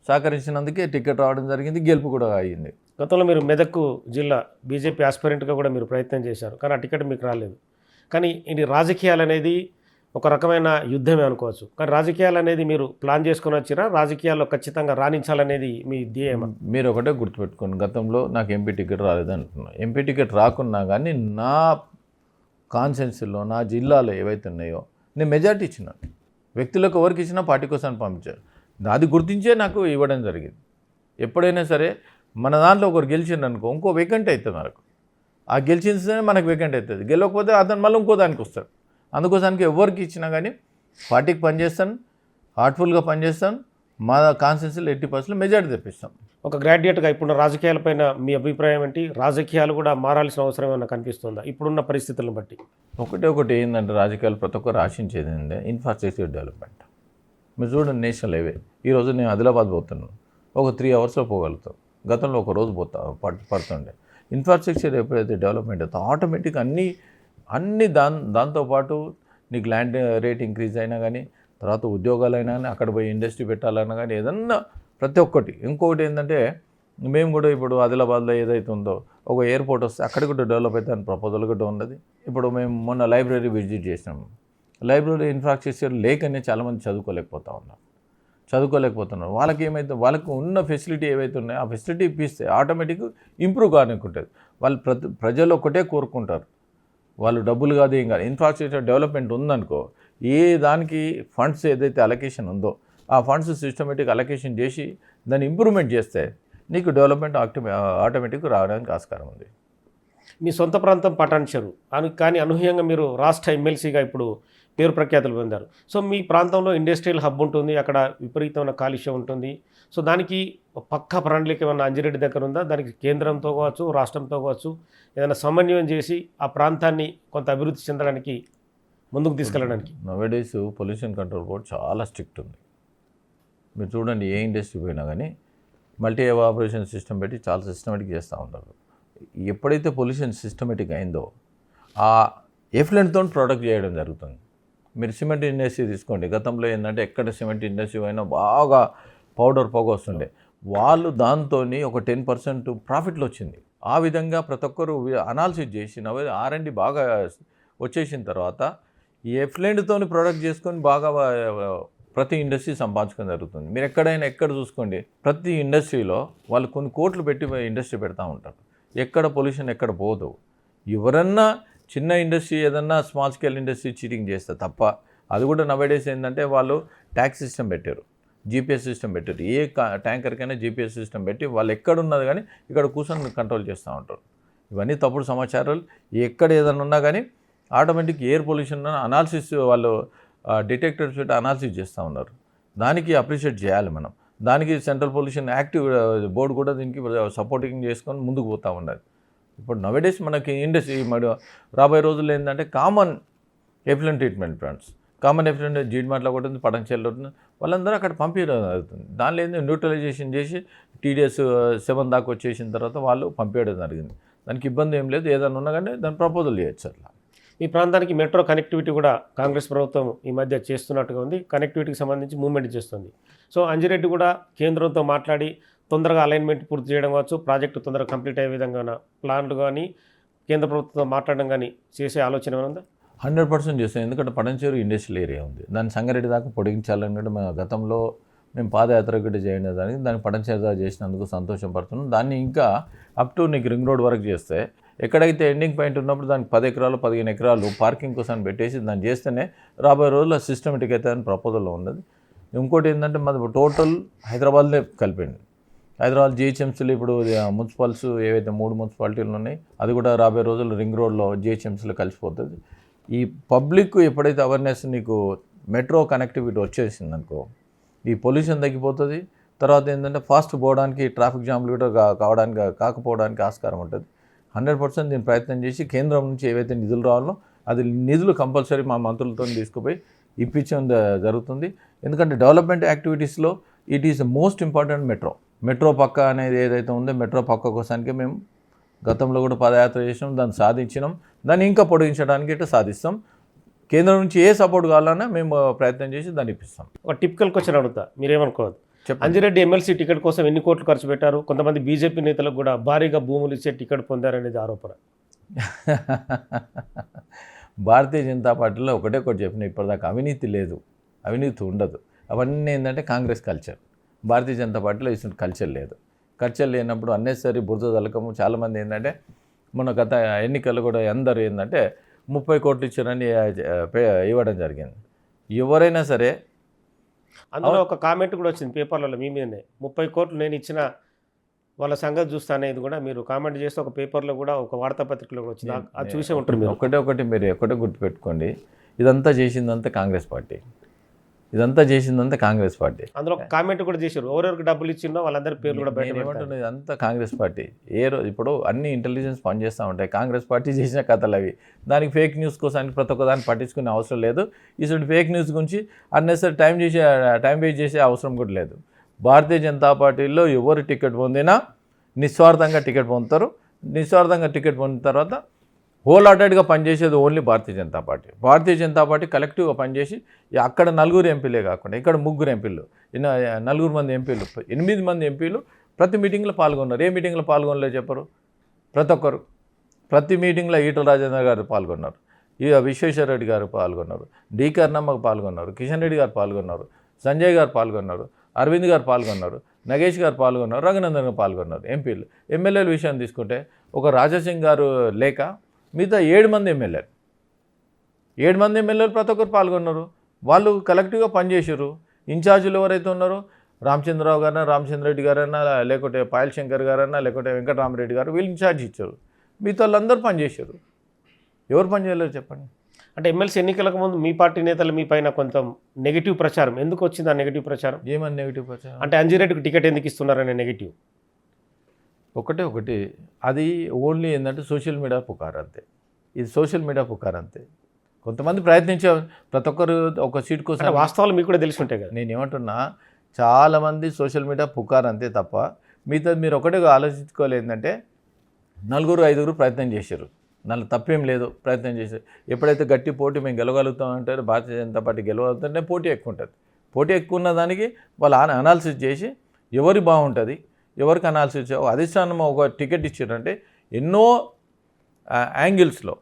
సహకరించినందుకే టికెట్ రావడం జరిగింది, గెలుపు కూడా అయ్యింది. గతంలో మీరు మెదక్ జిల్లా బీజేపీ ఆస్పిరెంట్గా కూడా మీరు ప్రయత్నం చేశారు, కానీ ఆ టికెట్ మీకు రాలేదు. కానీ ఇది రాజకీయాలు అనేది ఒక రకమైన యుద్ధమే అనుకోవచ్చు. కానీ రాజకీయాలు అనేది మీరు ప్లాన్ చేసుకొని వచ్చినా రాజకీయాల్లో ఖచ్చితంగా రాణించాలనేది మీ ధ్యేయం. మీరు ఒకటే గుర్తుపెట్టుకోండి, గతంలో నాకు ఎంపీ టికెట్ రాలేదు అంటున్నాను. ఎంపీ టికెట్ రాకున్నా కానీ నా కాన్సెన్స్లో నా జిల్లాలో ఏవైతే ఉన్నాయో నేను మెజార్టీ ఇచ్చినాను. వ్యక్తులకు ఎవరికి ఇచ్చినా పార్టీ కోసం పంపించారు. అది గుర్తించే నాకు ఇవ్వడం జరిగింది. ఎప్పుడైనా సరే మన దాంట్లో ఒకరు గెలిచిండు అనుకో, ఇంకో వేకెంట్ అవుతుంది మనకు. ఆ గెలిచిందే మనకు వేకెంట్ అవుతుంది. గెలవకపోతే అతను మళ్ళీ ఇంకో దానికి వస్తాడు. అందుకోసానికి ఎవరికి ఇచ్చినా కానీ పార్టీకి పనిచేస్తాను, హార్ట్ఫుల్గా పనిచేస్తాను, మా కాన్సెన్స్లో 80% మెజార్టీ తెప్పిస్తాం. ఒక గ్రాడ్యుయేట్గా ఇప్పుడున్న రాజకీయాలపైన మీ అభిప్రాయం ఏంటి? రాజకీయాలు కూడా మారాల్సిన అవసరం ఏమైనా కనిపిస్తుందా ఇప్పుడున్న పరిస్థితులను బట్టి? ఒకటి ఏంటంటే రాజకీయాలు ప్రతి ఒక్కరు ఆశించేది ఏంటంటే ఇన్ఫ్రాస్ట్రక్చర్ డెవలప్మెంట్. మీరు చూడండి, నేషనల్ హైవే ఈరోజు నేను ఆదిలాబాద్ పోతున్నాను, ఒక 3 అవర్స్లో పోగలుగుతాం. గతంలో ఒక రోజు పడుతుండే. ఇన్ఫ్రాస్ట్రక్చర్ ఎప్పుడైతే డెవలప్మెంట్ అవుతుందో ఆటోమేటిక్ అన్ని దాంతోపాటు నీకు ల్యాండ్ రేట్ ఇంక్రీజ్ అయినా కానీ, తర్వాత ఉద్యోగాలైనా కానీ, అక్కడ పోయి ఇండస్ట్రీ పెట్టాలన్నా కానీ, ఏదన్నా ప్రతి ఒక్కటి. ఇంకొకటి ఏంటంటే మేము కూడా ఇప్పుడు ఆదిలాబాద్లో ఏదైతే ఉందో ఒక ఎయిర్పోర్ట్ వస్తే అక్కడ కూడా డెవలప్ అవుతాయని ప్రపోజల్ కూడా ఉన్నది. ఇప్పుడు మేము మొన్న లైబ్రరీ విజిట్ చేసినాము. లైబ్రరీ ఇన్ఫ్రాస్ట్రక్చర్ లేకనే చాలామంది చదువుకోలేకపోతున్నారు. వాళ్ళకి ఏమైతే వాళ్ళకు ఉన్న ఫెసిలిటీ ఏవైతే ఉన్నాయో ఆ ఫెసిలిటీ ఇప్పిస్తే ఆటోమేటిక్ ఇంప్రూవ్ కానుకుంటుంది. వాళ్ళు ప్రజలు ఒకటే కోరుకుంటారు, వాళ్ళు డబ్బులు కాదు ఏం కాదు, ఇన్ఫ్రాస్ట్రక్చర్ డెవలప్మెంట్ ఉందనుకో, ఏ దానికి ఫండ్స్ ఏదైతే అలొకేషన్ ఉందో ఆ ఫండ్స్ సిస్టమేటిక్ అలొకేషన్ చేసి దాన్ని ఇంప్రూవ్మెంట్ చేస్తే నీకు డెవలప్మెంట్ ఆటోమేటిక్ రావడానికి ఆస్కారం ఉంది. మీ సొంత ప్రాంతం పటాన్ చెరు కానీ అనూహ్యంగా మీరు రాష్ట్ర ఎమ్మెల్సీగా ఇప్పుడు పేరు ప్రఖ్యాతులు పొందారు. సో మీ ప్రాంతంలో ఇండస్ట్రియల్ హబ్ ఉంటుంది, అక్కడ విపరీతమైన కాలుష్యం ఉంటుంది. సో దానికి పక్కా ప్రణాళిక ఏమన్నా అంజిరెడ్డి దగ్గర ఉందా? దానికి కేంద్రంతో కావచ్చు, రాష్ట్రంతో కావచ్చు, ఏదైనా సమన్వయం చేసి ఆ ప్రాంతాన్ని కొంత అభివృద్ధి చెందడానికి ముందుకు తీసుకెళ్ళడానికి? నవేడేస్ పొల్యూషన్ కంట్రోల్ బోర్డ్ చాలా స్ట్రిక్ట్ ఉంది. మీరు చూడండి, ఏ ఇండస్ట్రీ పోయినా కానీ మల్టీ ఎవాపరేషన్ సిస్టమ్ పెట్టి చాలా సిస్టమేటిక్ చేస్తూ ఉంటారు. ఎప్పుడైతే పొల్యూషన్ సిస్టమేటిక్ అయిందో ఆ ఎఫ్లెంట్తో ప్రొడక్ట్ చేయడం జరుగుతుంది. మీరు సిమెంట్ ఇండస్ట్రీ తీసుకోండి, గతంలో ఏంటంటే ఎక్కడ సిమెంట్ ఇండస్ట్రీ అయినా బాగా పౌడర్ పొగ వస్తుండే, వాళ్ళు దాంతో ఒక 10% ప్రాఫిట్లు వచ్చింది. ఆ విధంగా ప్రతి ఒక్కరు అనాలిసిస్ చేసి R&D బాగా వచ్చేసిన తర్వాత ఈ ఎఫ్లెంట్తో ప్రొడక్ట్ చేసుకొని బాగా ప్రతి ఇండస్ట్రీ సంపాదించుకొని జరుగుతుంది. మీరు ఎక్కడ చూసుకోండి, ప్రతి ఇండస్ట్రీలో వాళ్ళు కొన్ని కోట్లు పెట్టి ఇండస్ట్రీ పెడతా ఉంటారు. ఎక్కడ పొల్యూషన్ ఎక్కడ పోదు. ఎవరన్నా చిన్న ఇండస్ట్రీ ఏదన్నా స్మాల్ స్కేల్ ఇండస్ట్రీ చీటింగ్ చేస్తే తప్ప, అది కూడా నవేడేస్ ఏంటంటే వాళ్ళు ట్యాక్స్ సిస్టమ్ పెట్టారు, GPS సిస్టమ్ పెట్టారు. ఏ ట్యాంకర్కైనా GPS సిస్టమ్ పెట్టి వాళ్ళు ఎక్కడున్నది కానీ ఇక్కడ కూర్చొని కంట్రోల్ చేస్తూ ఉంటారు. ఇవన్నీ తప్పుడు సమాచారాలు. ఎక్కడ ఏదైనా ఉన్నా కానీ ఆటోమేటిక్ ఎయిర్ పొల్యూషన్ అనాలిసిస్ వాళ్ళు డిటెక్టర్స్ పెట్టి అనాలిసిస్ చేస్తూ ఉన్నారు. దానికి అప్రిషియేట్ చేయాలి మనం. దానికి సెంట్రల్ పొల్యూషన్ యాక్టివ్ బోర్డు కూడా దీనికి సపోర్టింగ్ చేసుకొని ముందుకు పోతూ ఉన్నది. ఇప్పుడు నవేడేస్ మనకి ఇండస్ట్రీ రాబోయే రోజుల్లో ఏంటంటే common effluent treatment plants, common effluent జీడిమాట్లో కూడా ఉంది, పటంచెల్లో ఉంటుంది, వాళ్ళందరూ అక్కడ పంపించడం జరుగుతుంది. దానిలో ఏంటంటే న్యూట్రలైజేషన్ చేసి TDS 7 దాకా వచ్చేసిన తర్వాత వాళ్ళు పంపించడం జరిగింది. దానికి ఇబ్బంది ఏం లేదు. ఏదైనా ఉన్నా కానీ దాని ప్రపోజల్ చేయొచ్చు. అట్లా ఈ ప్రాంతానికి మెట్రో కనెక్టివిటీ కూడా కాంగ్రెస్ ప్రభుత్వం ఈ మధ్య చేస్తున్నట్టుగా ఉంది, కనెక్టివిటీకి సంబంధించి మూవ్మెంట్ చేస్తుంది. సో అంజిరెడ్డి కూడా కేంద్రంతో మాట్లాడి తొందరగా అలైన్మెంట్ పూర్తి చేయడం కావచ్చు, ప్రాజెక్టు తొందరగా కంప్లీట్ అయ్యే విధంగా ప్లాన్లు కానీ కేంద్ర ప్రభుత్వంతో మాట్లాడడం కానీ చేసే ఆలోచన ఉందా? 100% చేస్తాం. ఎందుకంటే పటంచెరు ఇండస్ట్రియల్ ఏరియా ఉంది, దాన్ని సంగారెడ్డి దాకా పొడిగించాలని కూడా మేము గతంలో పాదయాత్ర కూడా చేయడం దానికి దాన్ని పటంచెరు దాకా చేసినందుకు సంతోషపడుతున్నాం. దాన్ని ఇంకా అప్ టు నీకు రింగ్ రోడ్ వరకు చేస్తే ఎక్కడైతే ఎండింగ్ పాయింట్ ఉన్నప్పుడు దానికి 10 ఎకరాలు 15 ఎకరాలు పార్కింగ్ కోసం పెట్టేసి దాన్ని చేస్తేనే రాబోయే రోజుల్లో సిస్టమేటిక్ అయితే అని ప్రపోజల్లో ఉన్నది. ఇంకోటి ఏంటంటే మాది టోటల్ హైదరాబాద్లో కలిపింది. హైదరాబాద్ GHMCలు ఇప్పుడు మున్సిపల్స్ ఏవైతే 3 మున్సిపాలిటీలు ఉన్నాయి అది కూడా రాబోయే రోజుల్లో రింగ్ రోడ్లో GHMCలో కలిసిపోతుంది. ఈ పబ్లిక్ ఎప్పుడైతే అవేర్నెస్ నీకు మెట్రో కనెక్టివిటీ వచ్చేసింది అనుకో, ఈ పొల్యూషన్ తగ్గిపోతుంది. తర్వాత ఏంటంటే ఫాస్ట్ పోవడానికి ట్రాఫిక్ జామ్లు కూడా కాకపోవడానికి ఆస్కారం ఉంటుంది. 100% దీన్ని ప్రయత్నం చేసి కేంద్రం నుంచి ఏవైతే నిధులు రావాలో అది నిధులు కంపల్సరీ మా మంత్రులతో తీసుకుపోయి ఇప్పించడం జరుగుతుంది. ఎందుకంటే డెవలప్మెంట్ యాక్టివిటీస్లో it is most important metro పక్క అనేది ఏదైతే ఉందో మెట్రో పక్క కోసానికి మేము గతంలో కూడా పాదయాత్ర చేసినాం, దాన్ని సాధించినాం, దాన్ని ఇంకా పొడిగించడానికి ఇట్లా సాధిస్తాం. కేంద్రం నుంచి ఏ సపోర్ట్ కావాలన్నా మేము ప్రయత్నం చేసి దాన్ని ఇప్పిస్తాం. ఒక టిపికల్ క్వశ్చన్ అడుగుతా, మీరేమనుకోవద్దు. చెప్పండి. అంజిరెడ్డి ఎమ్మెల్సీ టికెట్ కోసం ఎన్ని కోట్లు ఖర్చు పెట్టారు? కొంతమంది బీజేపీ నేతలకు కూడా భారీగా భూములు ఇచ్చే టికెట్ పొందారనేది ఆరోపణ. భారతీయ జనతా పార్టీలో ఒకటే చెప్పిన, ఇప్పటిదాకా అవినీతి లేదు, అవినీతి ఉండదు. అవన్నీ ఏంటంటే కాంగ్రెస్ కల్చర్. భారతీయ జనతా పార్టీలో ఇటువంటి కల్చర్ లేదు. కల్చర్ లేనప్పుడు అన్నెసరీ బురద తలకము. చాలామంది ఏంటంటే మొన్న గత ఎన్నికలు కూడా అందరూ ఏంటంటే 30 కోట్లు ఇచ్చారని ఇవ్వడం జరిగింది. ఎవరైనా సరే అందులో ఒక కామెంట్ కూడా వచ్చింది పేపర్లలో మీ మీదనే, 30 కోట్లు నేను ఇచ్చిన వాళ్ళ సంగతి చూస్తానేది కూడా మీరు కామెంట్ చేస్తే ఒక పేపర్లో కూడా ఒక వార్తాపత్రికలో కూడా వచ్చింది. అది చూసే ఉంటారు మీరు. మీరు ఒకటే గుర్తుపెట్టుకోండి, ఇదంతా చేసిందంతా కాంగ్రెస్ పార్టీ. అందులో ఒక కామెంట్ కూడా చేశారు, ఎవరెవరికి డబ్బులు ఇచ్చిందో వాళ్ళందరి పేర్లు కూడా బయట ఏమంటున్నది, ఇదంతా కాంగ్రెస్ పార్టీ. ఇప్పుడు అన్ని ఇంటెలిజెన్స్ పనిచేస్తూ ఉంటాయి. కాంగ్రెస్ పార్టీ చేసిన కథలు అవి. దానికి ఫేక్ న్యూస్ కోసానికి ప్రతి ఒక్క దాన్ని పట్టించుకునే అవసరం లేదు. ఇటువంటి ఫేక్ న్యూస్ గురించి అన్నెసరీ టైం వేస్ట్ చేసే అవసరం కూడా లేదు. భారతీయ జనతా పార్టీలో ఎవరు టికెట్ పొందినా నిస్వార్థంగా టికెట్ పొందుతారు. నిస్వార్థంగా టికెట్ పొందిన తర్వాత హోల్ హార్టెడ్గా పనిచేసేది only Bharatiya Janata party. Bharatiya Janata party కలెక్టివ్గా పనిచేసి అక్కడ 4 ఎంపీలే కాకుండా ఇక్కడ 3 ఎంపీలు, 4 మంది ఎంపీలు, 8 మంది ఎంపీలు ప్రతి మీటింగ్లో పాల్గొన్నారు. ఏ మీటింగ్లో పాల్గొనలేదు చెప్పరు? ప్రతి ఒక్కరు ప్రతి మీటింగ్లో ఈటల రాజేందర్ గారు పాల్గొన్నారు, విశ్వేశ్వరరెడ్డి గారు పాల్గొన్నారు, డి కర్ణమ్మకు పాల్గొన్నారు, కిషన్ రెడ్డి గారు పాల్గొన్నారు, సంజయ్ గారు పాల్గొన్నారు, అరవింద్ గారు పాల్గొన్నారు, నగేష్ గారు పాల్గొన్నారు, రఘునందన్ గారు పాల్గొన్నారు. ఎంపీలు. ఎమ్మెల్యేల విషయాన్ని తీసుకుంటే ఒక రాజాసింగ్ గారు లేక మిగతా 7 మంది ఎమ్మెల్యేలు ప్రతి ఒక్కరు పాల్గొన్నారు. వాళ్ళు కలెక్టివ్గా పనిచేసారు. ఇన్ఛార్జీలు ఎవరైతే ఉన్నారో రామచంద్రరావు గారైనా, రామచంద్రరెడ్డి గారైనా, లేకుంటే పాయల్ శంకర్ గారైనా, లేకుంటే వెంకటరామరెడ్డి గారు, వీళ్ళు ఇన్ఛార్జ్ ఇచ్చారు. మిగతా వాళ్ళందరూ పనిచేశారు. ఎవరు పని చేయలేరు చెప్పండి? అంటే ఎమ్మెల్సీ ఎన్నికలకు ముందు మీ పార్టీ నేతలు మీ పైన కొంత నెగిటివ్ ప్రచారం ఎందుకు వచ్చింది? ఆ నెగిటివ్ ప్రచారం ఏమని నెగిటివ్ ప్రచారం అంటే అంజిరెడ్డికి టికెట్ ఎందుకు ఇస్తున్నారనే నెగిటివ్. ఒకటి అది ఓన్లీ ఏంటంటే సోషల్ మీడియా పుకారు అంతే. ఇది సోషల్ మీడియా పుకారు అంతే. కొంతమంది ప్రయత్నించే ప్రతి ఒక్కరు ఒక సీట్ కోసం, వాస్తవాలు మీకు కూడా తెలిసి ఉంటాయి కదా. నేను ఏమంటున్నా, చాలామంది సోషల్ మీడియా పుకారు అంతే తప్ప మిగతా మీరు ఒకటే ఆలోచించుకోవాలి. ఏంటంటే 4-5 ప్రయత్నం చేశారు, దానిలో తప్పేం లేదు. ప్రయత్నం చేశారు. ఎప్పుడైతే గట్టి పోటీ మేము గెలవగలుగుతాం అంటారు, భారతీయ జనతా పార్టీ గెలవగలుగుతుంటే పోటీ ఎక్కువ ఉంటుంది. పోటీ ఎక్కువ ఉన్న దానికి వాళ్ళు అనాలిసిస్ చేసి ఎవరి బాగుంటుంది, ఎవరికి అనాలిసిస్ అధిష్టానం ఒక టికెట్ ఇచ్చారంటే ఎన్నో యాంగిల్స్లో,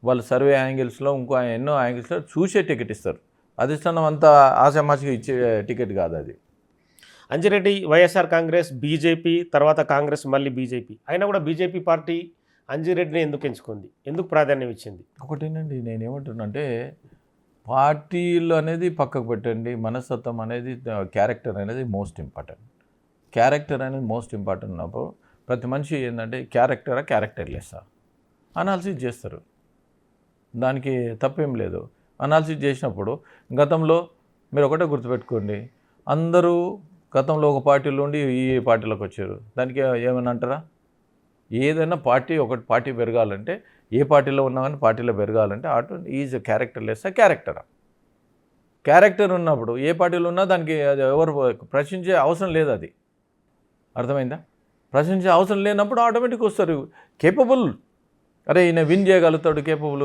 వాళ్ళు సర్వే యాంగిల్స్లో, ఎన్నో యాంగిల్స్లో చూసే టికెట్ ఇస్తారు. అధిష్టానం అంతా ఆశామాషిగా ఇచ్చే టికెట్ కాదు అది. అంజిరెడ్డి వైఎస్ఆర్ కాంగ్రెస్, బీజేపీ, తర్వాత కాంగ్రెస్, మళ్ళీ బీజేపీ అయినా కూడా బీజేపీ పార్టీ అంజిరెడ్డిని ఎందుకు ఎంచుకుంది, ఎందుకు ప్రాధాన్యం ఇచ్చింది? ఒకటేనండి, నేనేమంటున్నా అంటే పార్టీలు అనేది పక్కకు పెట్టండి, మనస్తత్వం అనేది, క్యారెక్టర్ అనేది మోస్ట్ ఇంపార్టెంట్. క్యారెక్టర్ అనేది మోస్ట్ ఇంపార్టెంట్ ఉన్నప్పుడు ప్రతి మనిషి ఏంటంటే క్యారెక్టర్లెస్సా అనాలిసిస్ చేస్తారు. దానికి తప్పేం లేదు. అనాలిసిస్ చేసినప్పుడు గతంలో మీరు ఒకటే గుర్తుపెట్టుకోండి, అందరూ గతంలో ఒక పార్టీలో ఉండి ఈ పార్టీలోకి వచ్చారు. దానికి ఏమైనా అంటారా? ఏదైనా పార్టీ పెరగాలంటే, ఏ పార్టీలో ఉన్నా కానీ పార్టీలో పెరగాలంటే ఈజ్ క్యారెక్టర్లెస్సా క్యారెక్టర్ ఉన్నప్పుడు ఏ పార్టీలో ఉన్నా దానికి అది ఎవరు ప్రశ్నించే అవసరం లేదు. అది అర్థమైందా? ప్రశ్నించే అవసరం లేనప్పుడు ఆటోమేటిక్ వస్తారు. కేపబుల్, అరే ఈయన విన్ చేయగలుగుతాడు, కేపబుల్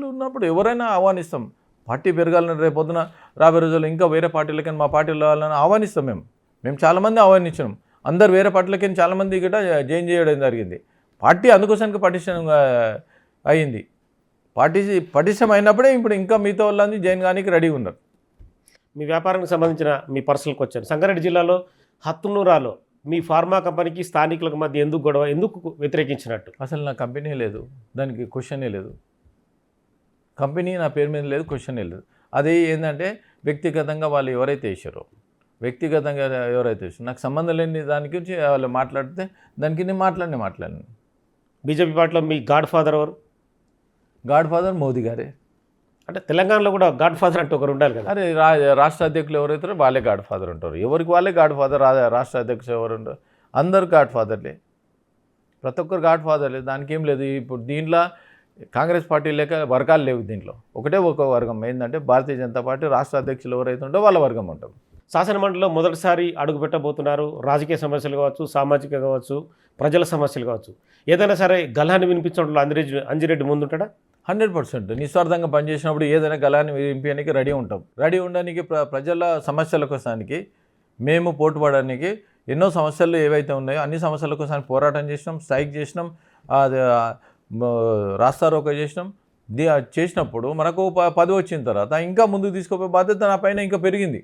ఉన్నప్పుడు ఎవరైనా ఆహ్వానిస్తాం. పార్టీ పెరగాలని రేపు పొద్దున రాబోయే రోజుల్లో ఇంకా వేరే పార్టీలకని మా పార్టీలో వాళ్ళని ఆహ్వానిస్తాం. మేము చాలామంది ఆహ్వానించినాం. అందరు వేరే పార్టీలకని చాలామంది కూడా జాయిన్ చేయడం జరిగింది. పార్టీ అందుకోసానికి పటిష్టంగా అయింది. పటిష్టం అయినప్పుడే ఇప్పుడు ఇంకా మిగతా వాళ్ళని జాయిన్ కానీ రెడీగా ఉన్నారు. మీ వ్యాపారానికి సంబంధించిన మీ పర్సనల్కి వచ్చాను. సంగారెడ్డి జిల్లాలో హత్తునూరాలో మీ ఫార్మా కంపెనీకి స్థానికులకు మధ్య ఎందుకు గొడవ, ఎందుకు వ్యతిరేకించినట్టు? అసలు నా కంపెనీ లేదు, దానికి క్వశ్చనే లేదు. కంపెనీ నా పేరు మీద లేదు, క్వశ్చనే లేదు. అది ఏంటంటే వ్యక్తిగతంగా వాళ్ళు ఎవరైతే వేసారో, నాకు సంబంధం లేని దాని గురించి వాళ్ళు మాట్లాడితే దానికి నేను మాట్లాడినాను. బీజేపీ పార్టీలో మీ గాడ్ ఫాదర్ ఎవరు? గాడ్ ఫాదర్ మోదీ గారే. అంటే తెలంగాణలో కూడా గాడ్ ఫాదర్ అంటే ఒకరు ఉండాలి కదా. అరే రాష్ట్ర అధ్యక్షులు ఎవరైతారో వాళ్ళే గాడ్ ఫాదర్ ఉంటారు. ఎవరికి వాళ్ళే గాడ్ ఫాదర్. రాష్ట్ర అధ్యక్షులు ఎవరు ఉంటారు? అందరు గాడ్ ఫాదర్లే, ప్రతి ఒక్కరు గాడ్ ఫాదర్లే. దానికి ఏం లేదు. ఇప్పుడు దీంట్లో కాంగ్రెస్ పార్టీ లేక వర్గాలు లేవు. దీంట్లో ఒక వర్గం ఏంటంటే భారతీయ జనతా పార్టీ రాష్ట్ర అధ్యక్షులు ఎవరైతే ఉంటో వాళ్ళ వర్గం ఉంటాం. శాసనమండలిలో మొదటిసారి అడుగుపెట్టబోతున్నారు. రాజకీయ సమస్యలు కావచ్చు, సామాజిక కావచ్చు, ప్రజల సమస్యలు కావచ్చు. ఏదైనా సరే గల్హాన్ని వినిపించడంలో అంజిరెడ్డి ముందుంటాడా? 100% నిస్వార్థంగా పనిచేసినప్పుడు ఏదైనా గలాన్ని వినిపించడానికి రెడీ ఉంటాం. రెడీ ఉండడానికి ప్రజల సమస్యల కోసానికి మేము పోటుపడడానికి ఎన్నో సమస్యలు ఏవైతే ఉన్నాయో అన్ని సమస్యల కోసం పోరాటం చేసినాం, స్ట్రైక్ చేసినాం, రాస్తారోకో చేసినాం. చేసినప్పుడు మనకు 10 వచ్చిన తర్వాత ఇంకా ముందుకు తీసుకుపోయే బాధ్యత నా పైన ఇంకా పెరిగింది.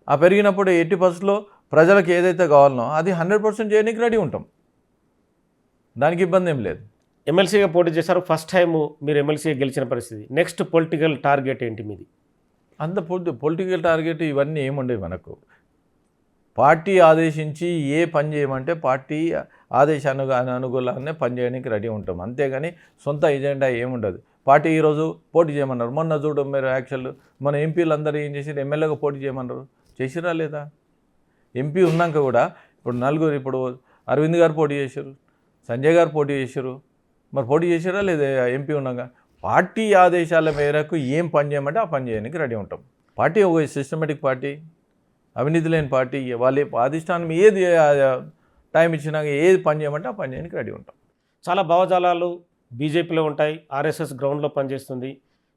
ఆ పెరిగినప్పుడు 80% ప్రజలకు ఏదైతే కావాలనో అది 100% చేయడానికి రెడీ ఉంటాం. దానికి ఇబ్బంది ఏం లేదు. ఎమ్మెల్సీగా పోటీ చేశారు. ఫస్ట్ టైం మీరు ఎమ్మెల్సీగా గెలిచిన పరిస్థితి. నెక్స్ట్ పొలిటికల్ టార్గెట్ ఏంటి మీది? అంత పొలిటికల్ టార్గెట్ ఇవన్నీ ఏముండేవి మనకు. పార్టీ ఆదేశించి ఏ పని చేయమంటే పార్టీ అనుకూలంగానే పని చేయడానికి రెడీ ఉంటాం. అంతేగాని సొంత ఎజెండా ఏముండదు. పార్టీ ఈరోజు పోటీ చేయమన్నారు. మొన్న చూడు మీరు యాక్చువల్ మన ఎంపీలు అందరూ ఏం చేశారు? ఎమ్మెల్యేగా పోటీ చేయమన్నారు. చేసిరా లేదా? ఎంపీ ఉన్నాక కూడా ఇప్పుడు నలుగురు, ఇప్పుడు అరవింద్ గారు పోటీ చేశారు, సంజయ్ గారు పోటీ చేశారు. మరి పోటీ చేసారా లేదా? ఎంపీ ఉన్నాక పార్టీ ఆదేశాల మేరకు ఏం పని చేయమంటే ఆ పని చేయడానికి రెడీ ఉంటాం. పార్టీ ఒక సిస్టమేటిక్ పార్టీ, అవినీతి లేని పార్టీ. వాళ్ళ అధిష్టానం ఏది టైం ఇచ్చినాక ఏది పని చేయమంటే ఆ పని చేయడానికి రెడీ ఉంటాం. చాలా భావజాలాలు బీజేపీలో ఉంటాయి, ఆర్ఎస్ఎస్ గ్రౌండ్లో పనిచేస్తుంది.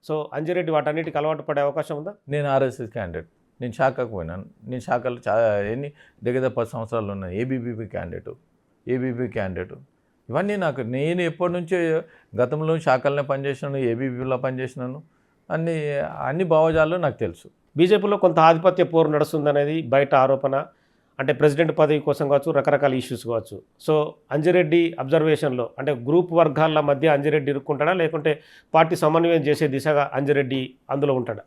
సో అంజిరెడ్డి వాటన్నిటికి అలవాటు పడే అవకాశం ఉందా? నేను ఆర్ఎస్ఎస్ క్యాండిడేట్. నేను శాఖకు పోయినాను. నేను శాఖలు ఎన్ని దగ్గర 10 సంవత్సరాలు ఉన్నాను. ABP candidate. ఇవన్నీ నేను ఎప్పటి నుంచో గతంలో శాఖలనే పనిచేసినాను, ఏబీపీలో పనిచేసినాను. అన్ని భావజాలు నాకు తెలుసు. బీజేపీలో కొంత ఆధిపత్య పోరు నడుస్తుందనేది బయట ఆరోపణ. అంటే ప్రెసిడెంట్ పదవి కోసం కావచ్చు, రకరకాల ఇష్యూస్ కావచ్చు. సో అంజిరెడ్డి అబ్జర్వేషన్లో అంటే గ్రూప్ వర్గాల మధ్య అంజిరెడ్డి ఇరుక్కుంటాడా, లేకుంటే పార్టీ సమన్వయం చేసే దిశగా అంజిరెడ్డి అందులో ఉంటాడా?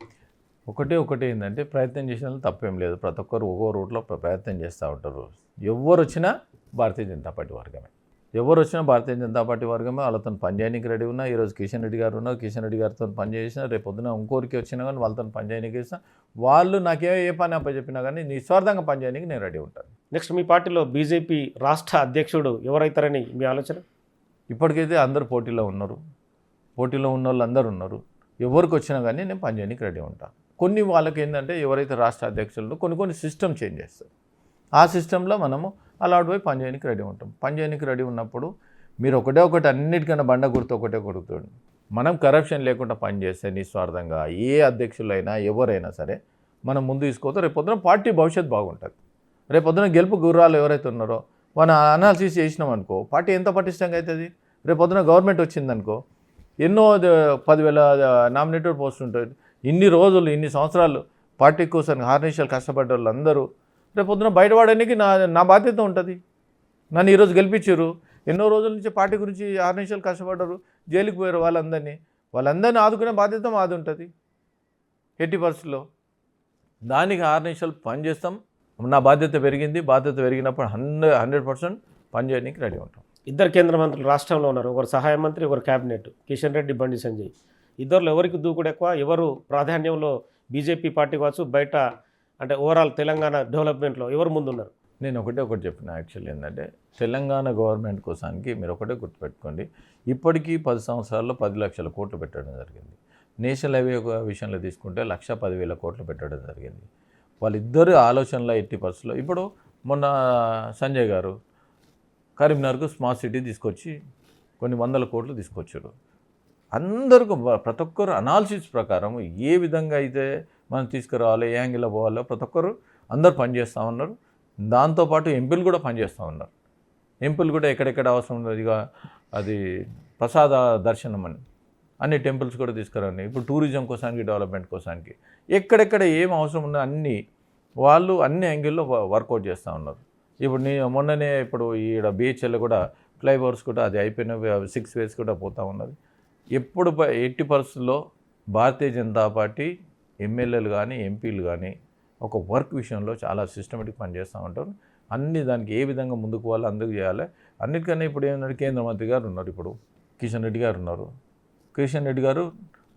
ఒకటి ఏంటంటే ప్రయత్నం చేసిన తప్పేం లేదు. ప్రతి ఒక్కరు ఒక్కో రూట్లో ప్రయత్నం చేస్తూ ఉంటారు. ఎవరు వచ్చినా భారతీయ జనతా పార్టీ వర్గమే. వాళ్ళతో పనిచేయడానికి రెడీ ఉన్నా. ఈరోజు కిషన్ రెడ్డి గారు ఉన్నారు. కిషన్ రెడ్డి గారితో పనిచేసిన, రేపు పొద్దున ఇంకోరికి వచ్చినా కానీ వాళ్ళతో పనిచేయడానికి ఇస్తాం. వాళ్ళు నాకే ఏ పని అప్పచెప్పినా కానీ నిస్వార్థంగా పనిచేయడానికి నేను రెడీ ఉంటాను. నెక్స్ట్ మీ పార్టీలో బీజేపీ రాష్ట్ర అధ్యక్షుడు ఎవరైతారని మీ ఆలోచన? ఇప్పటికైతే అందరూ పోటీలో ఉన్న వాళ్ళు అందరూ ఉన్నారు. ఎవరికి వచ్చినా కానీ నేను పనిచేయడానికి రెడీ ఉంటాను. కొన్ని వాళ్ళకి ఏంటంటే ఎవరైతే రాష్ట్ర అధ్యక్షులు కొన్ని సిస్టమ్ చేంజ్ చేస్తారు. ఆ సిస్టంలో మనము అలాంటి పోయి పనిచేయడానికి రెడీ ఉంటాం. పనిచేయడానికి రెడీ ఉన్నప్పుడు మీరు ఒకటి అన్నిటికన్నా బండ గుర్తు ఒకటే కొడుతుంది. మనం కరప్షన్ లేకుండా పనిచేస్తే నిస్వార్థంగా ఏ అధ్యక్షులైనా ఎవరైనా సరే మనం ముందు తీసుకోతే రేపొద్దున పార్టీ భవిష్యత్తు బాగుంటుంది. రేపొద్దున గెలుపు గుర్రాలు ఎవరైతే ఉన్నారో మన అనాలిసిస్ చేసినాం అనుకో పార్టీ ఎంత పటిష్టంగా అవుతుంది. రేపొద్దున గవర్నమెంట్ వచ్చిందనుకో ఎన్నో 10,000 నామినేటెడ్ పోస్టులు ఉంటుంది. ఇన్ని రోజులు ఇన్ని సంవత్సరాలు పార్టీ కోసం హార్నిషాలు కష్టపడ్డ వాళ్ళు అందరూ రేపొద్దున బయటపడడానికి నా బాధ్యత ఉంటుంది. నన్ను ఈరోజు గెలిపించారు. ఎన్నో రోజుల నుంచి పార్టీ గురించి హార్నిషాలు కష్టపడ్డారు, జైలుకి పోయారు. వాళ్ళందరినీ ఆదుకునే బాధ్యత మాది ఉంటుంది 80%. దానికి హార్నిషాలు పనిచేస్తాం. నా బాధ్యత పెరిగినప్పుడు 100% పనిచేయడానికి రెడీ ఉంటాం. ఇద్దరు కేంద్ర మంత్రులు రాష్ట్రంలో ఉన్నారు. ఒకరు సహాయ మంత్రి, ఒకరు క్యాబినెట్. కిషన్ రెడ్డి, బండి సంజయ్. ఇద్దరులో ఎవరికి దూకుడు ఎక్కువ? ఎవరు ప్రాధాన్యంలో బీజేపీ పార్టీ కావచ్చు, బయట అంటే ఓవరాల్ తెలంగాణ డెవలప్మెంట్లో ఎవరు ముందున్నారు? నేను ఒకటి చెప్పిన యాక్చువల్లీ ఏంటంటే తెలంగాణ గవర్నమెంట్ కోసానికి మీరు ఒకటే గుర్తుపెట్టుకోండి. ఇప్పటికీ 10 సంవత్సరాల్లో 10 లక్షల కోట్లు పెట్టడం జరిగింది. నేషనల్ హైవే విషయంలో తీసుకుంటే 1,10,000 కోట్లు పెట్టడం జరిగింది. వాళ్ళిద్దరు ఆలోచనలో 80%. ఇప్పుడు మొన్న సంజయ్ గారు కరీంనగర్కు స్మార్ట్ సిటీ తీసుకొచ్చి కొన్ని 100 కోట్లు తీసుకొచ్చారు. అందరికీ ప్రతి ఒక్కరు అనాలిసిస్ ప్రకారం ఏ విధంగా అయితే మనం తీసుకురావాలి, ఏ యాంగిల్లో పోవాలో ప్రతి ఒక్కరు అందరూ పనిచేస్తూ ఉన్నారు. దాంతోపాటు ఎంపీలు కూడా పనిచేస్తూ ఉన్నారు. ఎంపీలు కూడా ఎక్కడెక్కడ అవసరం ఉన్నది అది ప్రసాద దర్శనం అన్ని టెంపుల్స్ కూడా తీసుకురండి. ఇప్పుడు టూరిజం కోసానికి, డెవలప్మెంట్ కోసానికి ఎక్కడెక్కడ ఏం అవసరం ఉందో వాళ్ళు అన్ని యాంగిల్లో వర్కౌట్ చేస్తూ ఉన్నారు. ఇప్పుడు మొన్ననే ఇప్పుడు ఈడ బీహెచ్ఎల్ కూడా ఫ్లైఓవర్స్ కూడా అది అయిపోయిన 6 వేస్ కూడా పోతూ ఉన్నది. ఎప్పుడు 80%లో భారతీయ జనతా పార్టీ ఎమ్మెల్యేలు కానీ ఎంపీలు కానీ ఒక వర్క్ విషయంలో చాలా సిస్టమేటిక్ పనిచేస్తూ ఉంటారు. దానికి ఏ విధంగా ముందుకు వాళ్ళు అందుకు చేయాలి. అన్నిటికన్నా ఇప్పుడు ఏంటంటే కేంద్ర మంత్రి గారు ఉన్నారు. ఇప్పుడు కిషన్ రెడ్డి గారు ఉన్నారు. కిషన్ రెడ్డి గారు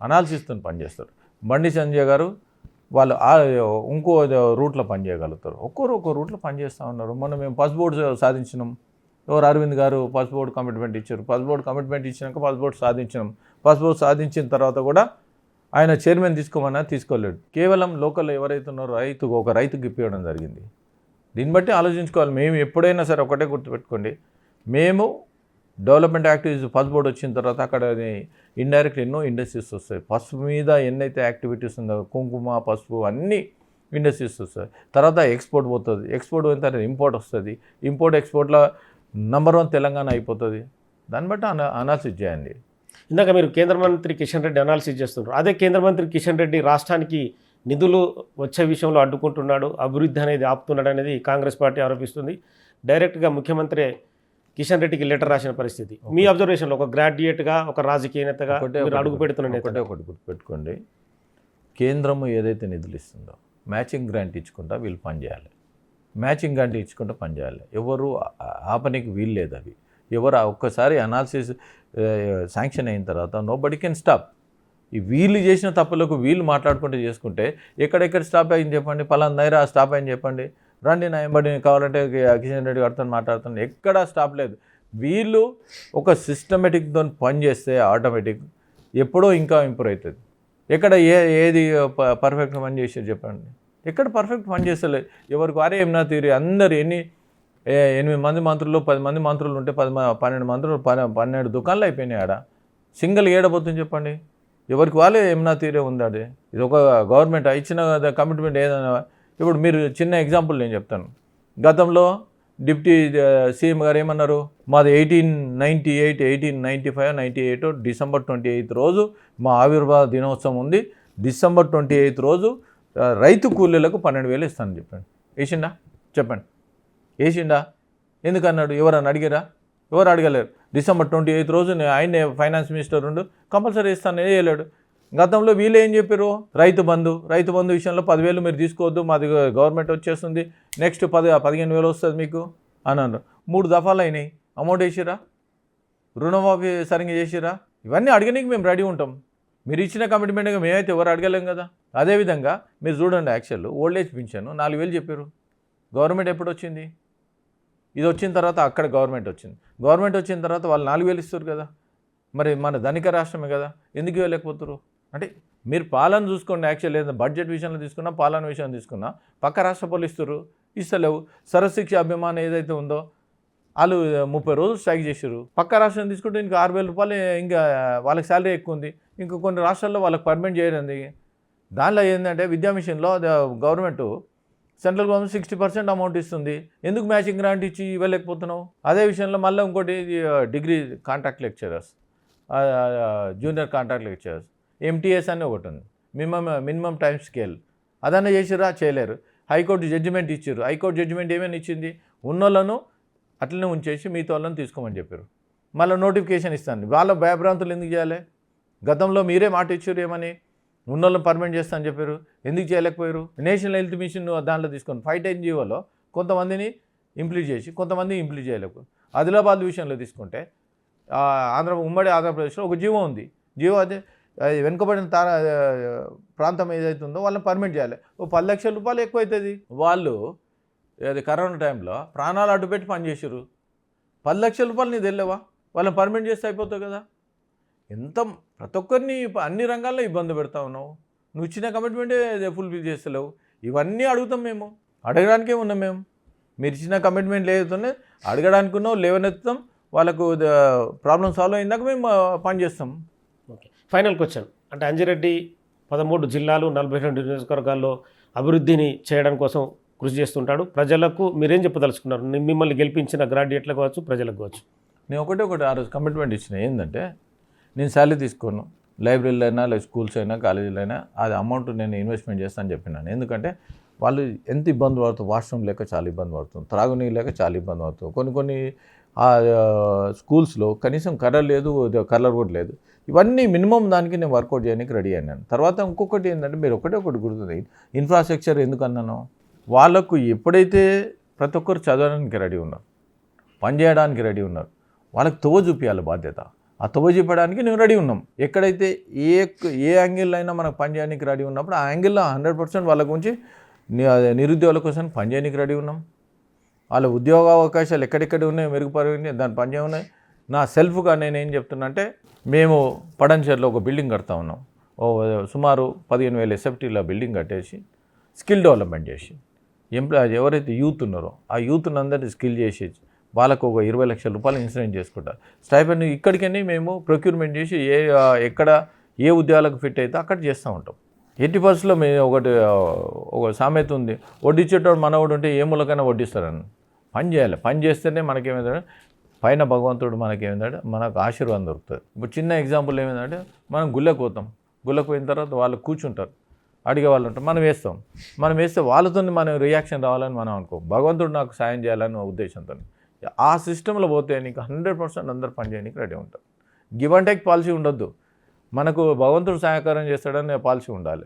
అనాలిసిస్తో పనిచేస్తారు. బండి సంజయ్ గారు వాళ్ళు ఇంకో రూట్లో పనిచేయగలుగుతారు. ఒక్కో రూట్లో పనిచేస్తూ ఉన్నారు. మొన్న మేము పస్ బోర్డు సాధించినాం. అరవింద్ గారు పస్ బోర్డు కమిట్మెంట్ ఇచ్చారు. పస్ బోర్డు కమిట్మెంట్ ఇచ్చినాక పస్ బోర్డు సాధించినాం. పస్ బోర్డు సాధించిన తర్వాత కూడా ఆయన చైర్మన్ తీసుకోమన్నా తీసుకోలేడు. కేవలం లోకల్ ఎవరైతే ఉన్నారో ఒక రైతుకి ఇప్పించడం జరిగింది. దీన్ని బట్టి ఆలోచించుకోవాలి. మేము ఎప్పుడైనా సరే ఒకటే గుర్తుపెట్టుకోండి, మేము డెవలప్మెంట్ యాక్టివిటీస్ పసుపు బోర్డు వచ్చిన తర్వాత అక్కడ ఇండైరెక్ట్ ఎన్నో ఇండస్ట్రీస్ వస్తాయి. పసుపు మీద ఎన్నైతే యాక్టివిటీస్ ఉందో కుంకుమ, పసుపు అన్నీ ఇండస్ట్రీస్ వస్తాయి. తర్వాత ఎక్స్పోర్ట్ పోతుంది. ఎక్స్పోర్ట్ పోయిన తర్వాత ఇంపోర్ట్ వస్తుంది. ఇంపోర్ట్ ఎక్స్పోర్ట్లో నంబర్ 1 తెలంగాణ అయిపోతుంది. దాన్ని బట్టి అనాలిసిస్ చేయండి. ఇందాక మీరు కేంద్ర మంత్రి కిషన్ రెడ్డి అనాలిసిస్ చేస్తున్నారు. అదే కేంద్ర మంత్రి కిషన్ రెడ్డి రాష్ట్రానికి నిధులు వచ్చే విషయంలో అడ్డుకుంటున్నాడు, అభివృద్ధి అనేది ఆపుతున్నాడు అనేది కాంగ్రెస్ పార్టీ ఆరోపిస్తుంది. డైరెక్ట్గా ముఖ్యమంత్రి కిషన్ రెడ్డికి లెటర్ రాసిన పరిస్థితి. మీ అబ్జర్వేషన్లో ఒక గ్రాడ్యుయేట్గా, ఒక రాజకీయ నేతగా మీరు అడుగు పెడుతున్న ఒకటి గుర్తుపెట్టుకోండి, కేంద్రము ఏదైతే నిధులు ఇస్తుందో మ్యాచింగ్ గ్రాంట్ ఇచ్చుకుంటా వీళ్ళు పనిచేయాలి. మ్యాచింగ్ గ్రాంట్ ఇచ్చుకుంటా పనిచేయాలి. ఎవరు ఆపనికి వీలు లేదు. అవి ఎవరు ఒక్కసారి అనాలిసిస్ శాంక్షన్ అయిన తర్వాత నోబడీ కెన్ స్టాప్. ఈ వీళ్ళు చేసిన తప్పులకు వీళ్ళు మాట్లాడుకుంటూ చేసుకుంటే ఎక్కడెక్కడ స్టాప్ అయింది చెప్పండి, పలానా దగ్గర స్టాప్ అయింది చెప్పండి, రండి నా ఎంబడి కావాలంటే కిషన్ రెడ్డి గారితో మాట్లాడుతాను, ఎక్కడా స్టాప్ లేదు. వీళ్ళు ఒక సిస్టమేటిక్తో పని చేస్తే ఆటోమేటిక్ ఎప్పుడో ఇంకా ఇంప్రూవ్ అవుతుంది. ఎక్కడ ఏది పర్ఫెక్ట్ పని చేసేది చెప్పండి, ఎక్కడ పర్ఫెక్ట్ పని చేస్తలేదు. ఎవరికి వారే ఏమన్నా తీరి అందరు 8 మంది మంత్రులు 10 మంది మంత్రులు ఉంటే 12 మంత్రులు 12 దుకాణాలు అయిపోయినాయి. ఆడ సింగిల్ ఏడబోతుంది చెప్పండి. ఎవరికి వాళ్ళే ఏమన్నా తీరే ఉంది. అది ఇది ఒక గవర్నమెంట్ ఇచ్చిన కమిట్మెంట్ ఏదైనా. ఇప్పుడు మీరు చిన్న ఎగ్జాంపుల్ నేను చెప్తాను. గతంలో డిప్యూటీ సీఎం గారు ఏమన్నారు, మాది 1898 డిసెంబర్ 28 రోజు మా ఆవిర్భావ దినోత్సవం ఉంది, డిసెంబర్ 28 రోజు రైతు కూలీలకు 12,000 ఇస్తానని చెప్పండి. వేసిండా చెప్పండి, వేసిండా? ఎందుకన్నాడు? ఎవరన్నా అడిగారా? ఎవరు అడగలేరు. డిసెంబర్ 28 రోజు ఆయనే ఫైనాన్స్ మినిస్టర్ ఉండు, కంపల్సరీ ఇస్తాను వేయలేడు. గతంలో వీళ్ళు ఏం చెప్పారు, రైతు బంధు విషయంలో 10,000 మీరు తీసుకోవద్దు, మాది గవర్నమెంట్ వచ్చేస్తుంది, నెక్స్ట్ 15,000 వస్తుంది మీకు అని అన్నారు. 3 దఫాలు అయినాయి. అమౌంట్ వేసిరా? రుణమాఫీ సరిగ్గా చేసిరా? ఇవన్నీ అడగడానికి మేము రెడీ ఉంటాం. మీరు ఇచ్చిన కమిట్మెంట్గా మేమైతే ఎవరు అడగలేం కదా. అదేవిధంగా మీరు చూడండి, యాక్చువల్ ఓల్డ్ ఏజ్ పింఛను 4,000 చెప్పారు. గవర్నమెంట్ ఎప్పుడు వచ్చింది? ఇది వచ్చిన తర్వాత అక్కడ గవర్నమెంట్ వచ్చింది. గవర్నమెంట్ వచ్చిన తర్వాత వాళ్ళు 4,000 ఇస్తారు కదా. మరి మన ధనిక రాష్ట్రమే కదా, ఎందుకు ఇవ్వలేకపోతారు? అంటే మీరు పాలన చూసుకోండి. యాక్చువల్ ఏదైనా బడ్జెట్ విషయంలో తీసుకున్నా, పాలన విషయం తీసుకున్నా పక్క రాష్ట్ర వాళ్ళు ఇస్తలేవు. సర్వశిక్ష అభిమానం ఏదైతే ఉందో వాళ్ళు 30 రోజులు స్ట్రైక్ చేశారు. పక్క రాష్ట్రం తీసుకుంటే ఇంకా 6,000 రూపాయలు, ఇంకా వాళ్ళకి శాలరీ ఎక్కువ ఉంది. ఇంకా కొన్ని రాష్ట్రాల్లో వాళ్ళకి పర్మనెంట్ చేయడం. దానిలో ఏంటంటే విద్యా మిషన్లో గవర్నమెంట్ సెంట్రల్ గవర్నమెంట్ 60% అమౌంట్ ఇస్తుంది. ఎందుకు మ్యాచింగ్ గ్రాంట్ ఇచ్చి ఇవ్వలేకపోతున్నావు? అదే విషయంలో మళ్ళీ ఇంకోటి degree contract lecturers, junior contract lecturers, MTS అని ఒకటి ఉంది, మినిమం టైం స్కేల్. అదన్నా చేసిరా? చేయలేరు. హైకోర్టు జడ్జిమెంట్ ఇచ్చారు. హైకోర్టు జడ్జిమెంట్ ఏమైనా ఇచ్చింది, ఉన్నోళ్ళను అట్లనే ఉంచేసి మిగతా వాళ్ళని తీసుకోమని చెప్పారు. మళ్ళీ నోటిఫికేషన్ ఇస్తాను. వాళ్ళ భయభ్రాంతులు ఎందుకు చేయాలి? గతంలో మీరే మాట ఇచ్చారు ఏమని, ఉన్నోళ్ళని పర్మనెంట్ చేస్తా అని చెప్పారు, ఎందుకు చేయలేకపోయారు? నేషనల్ హెల్త్ మిషన్ దాంట్లో తీసుకొని 5 NGOలో కొంతమందిని ఇంప్లీట్ చేసి కొంతమంది ఇంప్లీట్ చేయలేకపోయారు. ఆదిలాబాద్ విషయంలో తీసుకుంటే ఉమ్మడి ఆంధ్రప్రదేశ్లో ఒక జీవో ఉంది. జీవో అదే వెనుకబడిన ప్రాంతం ఏదైతే ఉందో వాళ్ళని పర్మనెంట్ చేయాలి. 10 లక్షల రూపాయలు ఎక్కువ అవుతుంది. వాళ్ళు అది కరోనా టైంలో ప్రాణాలు అడ్డుపెట్టి పనిచేసారు. 10 లక్షల రూపాయలు నీకు తెలియవా? వాళ్ళని పర్మనెంట్ చేస్తే అయిపోతావు కదా. ఎంత ప్రతి ఒక్కరిని అన్ని రంగాల్లో ఇబ్బంది పెడతా ఉన్నావు. నువ్వు ఇచ్చిన కమిట్మెంటే ఫుల్ఫిల్ చేస్తలేవు. ఇవన్నీ అడుగుతాం మేము, అడగడానికే ఉన్నాం మేము. మీరు ఇచ్చిన కమిట్మెంట్ లేదుతోనే అడగడానికి ఉన్నావు, లేవనెత్తుతాం. వాళ్ళకు ప్రాబ్లం సాల్వ్ అయిందాక మేము పని చేస్తాం. Okay, final question. అంటే అంజిరెడ్డి 13 జిల్లాలు 42 నియోజకవర్గాల్లో అభివృద్ధిని చేయడం కోసం కృషి చేస్తుంటాడు. ప్రజలకు మీరేం చెప్పదలుచుకున్నారు? మిమ్మల్ని గెలిపించిన గ్రాడ్యుయేట్లకు కావచ్చు, ప్రజలకు కావచ్చు. నేను ఒకటి ఆ రోజు కమిట్మెంట్ ఇచ్చిన ఏంటంటే, నేను శాలరీ తీసుకోను, లైబ్రరీలో అయినా లేదా స్కూల్స్ అయినా కాలేజీలో అయినా అది అమౌంట్ నేను ఇన్వెస్ట్మెంట్ చేస్తానని చెప్పినాను. ఎందుకంటే వాళ్ళు ఎంత ఇబ్బంది పడుతుంది, వాష్రూమ్ లేక చాలా ఇబ్బంది పడుతుంది, త్రాగునీరు లేక చాలా ఇబ్బంది పడుతుంది. కొన్ని స్కూల్స్లో కనీసం కలర్ లేదు, కలర్ కూడా లేదు. ఇవన్నీ మినిమం దానికి నేను వర్కౌట్ చేయడానికి రెడీ అయినాను. తర్వాత ఇంకొకటి ఏంటంటే, మీరు ఒకటి గుర్తుంది, ఇన్ఫ్రాస్ట్రక్చర్ ఎందుకు అన్నాను, వాళ్ళకు ఎప్పుడైతే ప్రతి ఒక్కరు చదవడానికి రెడీ ఉన్నారు, పని చేయడానికి రెడీ ఉన్నారు, వాళ్ళకి తోవ చూపించాలి బాధ్యత. ఆ తోవ చూపడానికి మేము రెడీ ఉన్నాం. ఎక్కడైతే ఏ యాంగిల్లో అయినా మనకు పని చేయడానికి రెడీ ఉన్నప్పుడు ఆ యాంగిల్లో 100% వాళ్ళ గురించి నిరుద్యోగుల కోసం పని చేయడానికి రెడీ ఉన్నాం. వాళ్ళ ఉద్యోగ అవకాశాలు ఎక్కడెక్కడ ఉన్నాయో మెరుగుపడి దాని పని చేయఉన్నాయి. నా సెల్ఫ్గా నేను ఏం చెప్తున్నా అంటే, మేము పడంచేరులో ఒక బిల్డింగ్ కడతా ఉన్నాం. సుమారు 15,000 ఎస్ఎఫ్టీల బిల్డింగ్ కట్టేసి స్కిల్ డెవలప్మెంట్ చేసి ఎవరైతే యూత్ ఉన్నారో ఆ యూత్ని అందరినీ స్కిల్ చేసి వాళ్ళకు ఒక 20 లక్షల రూపాయలు ఇన్సూరెన్స్ చేసుకుంటారు. స్టైపెండ్ ఇక్కడికని మేము ప్రొక్యూర్మెంట్ చేసి ఎక్కడ ఏ ఉద్యోగాలకు ఫిట్ అయితే అక్కడ చేస్తూ ఉంటాం. 80%లో మేము ఒక సామెత ఉంది, వడ్డించేటోడు మనవాడు ఉంటే ఏ మూలకైనా వడ్డిస్తారని. పని చేయాలి, పని చేస్తేనే మనకేమైందంటే పైన భగవంతుడు మనకేమైందంటే మనకు ఆశీర్వాదం దొరుకుతుంది. ఇప్పుడు చిన్న ఎగ్జాంపుల్ ఏమైందంటే మనం గుళ్ళకు పోతాం, గుళ్ళకు పోయిన తర్వాత వాళ్ళు కూర్చుంటారు, అడిగే వాళ్ళు ఉంటారు, మనం వేస్తే వాళ్ళతో మనం రియాక్షన్ రావాలని మనం అనుకో, భగవంతుడు నాకు సాయం చేయాలని ఉద్దేశంతో ఆ సిస్టంలో పోతే నీకు 100% అందరు పని చేయడానికి రెడీ ఉంటారు. గివ్ అండ్ టేక్ పాలసీ ఉండొద్దు, మనకు భగవంతుడు సహకారం చేస్తాడని పాలసీ ఉండాలి.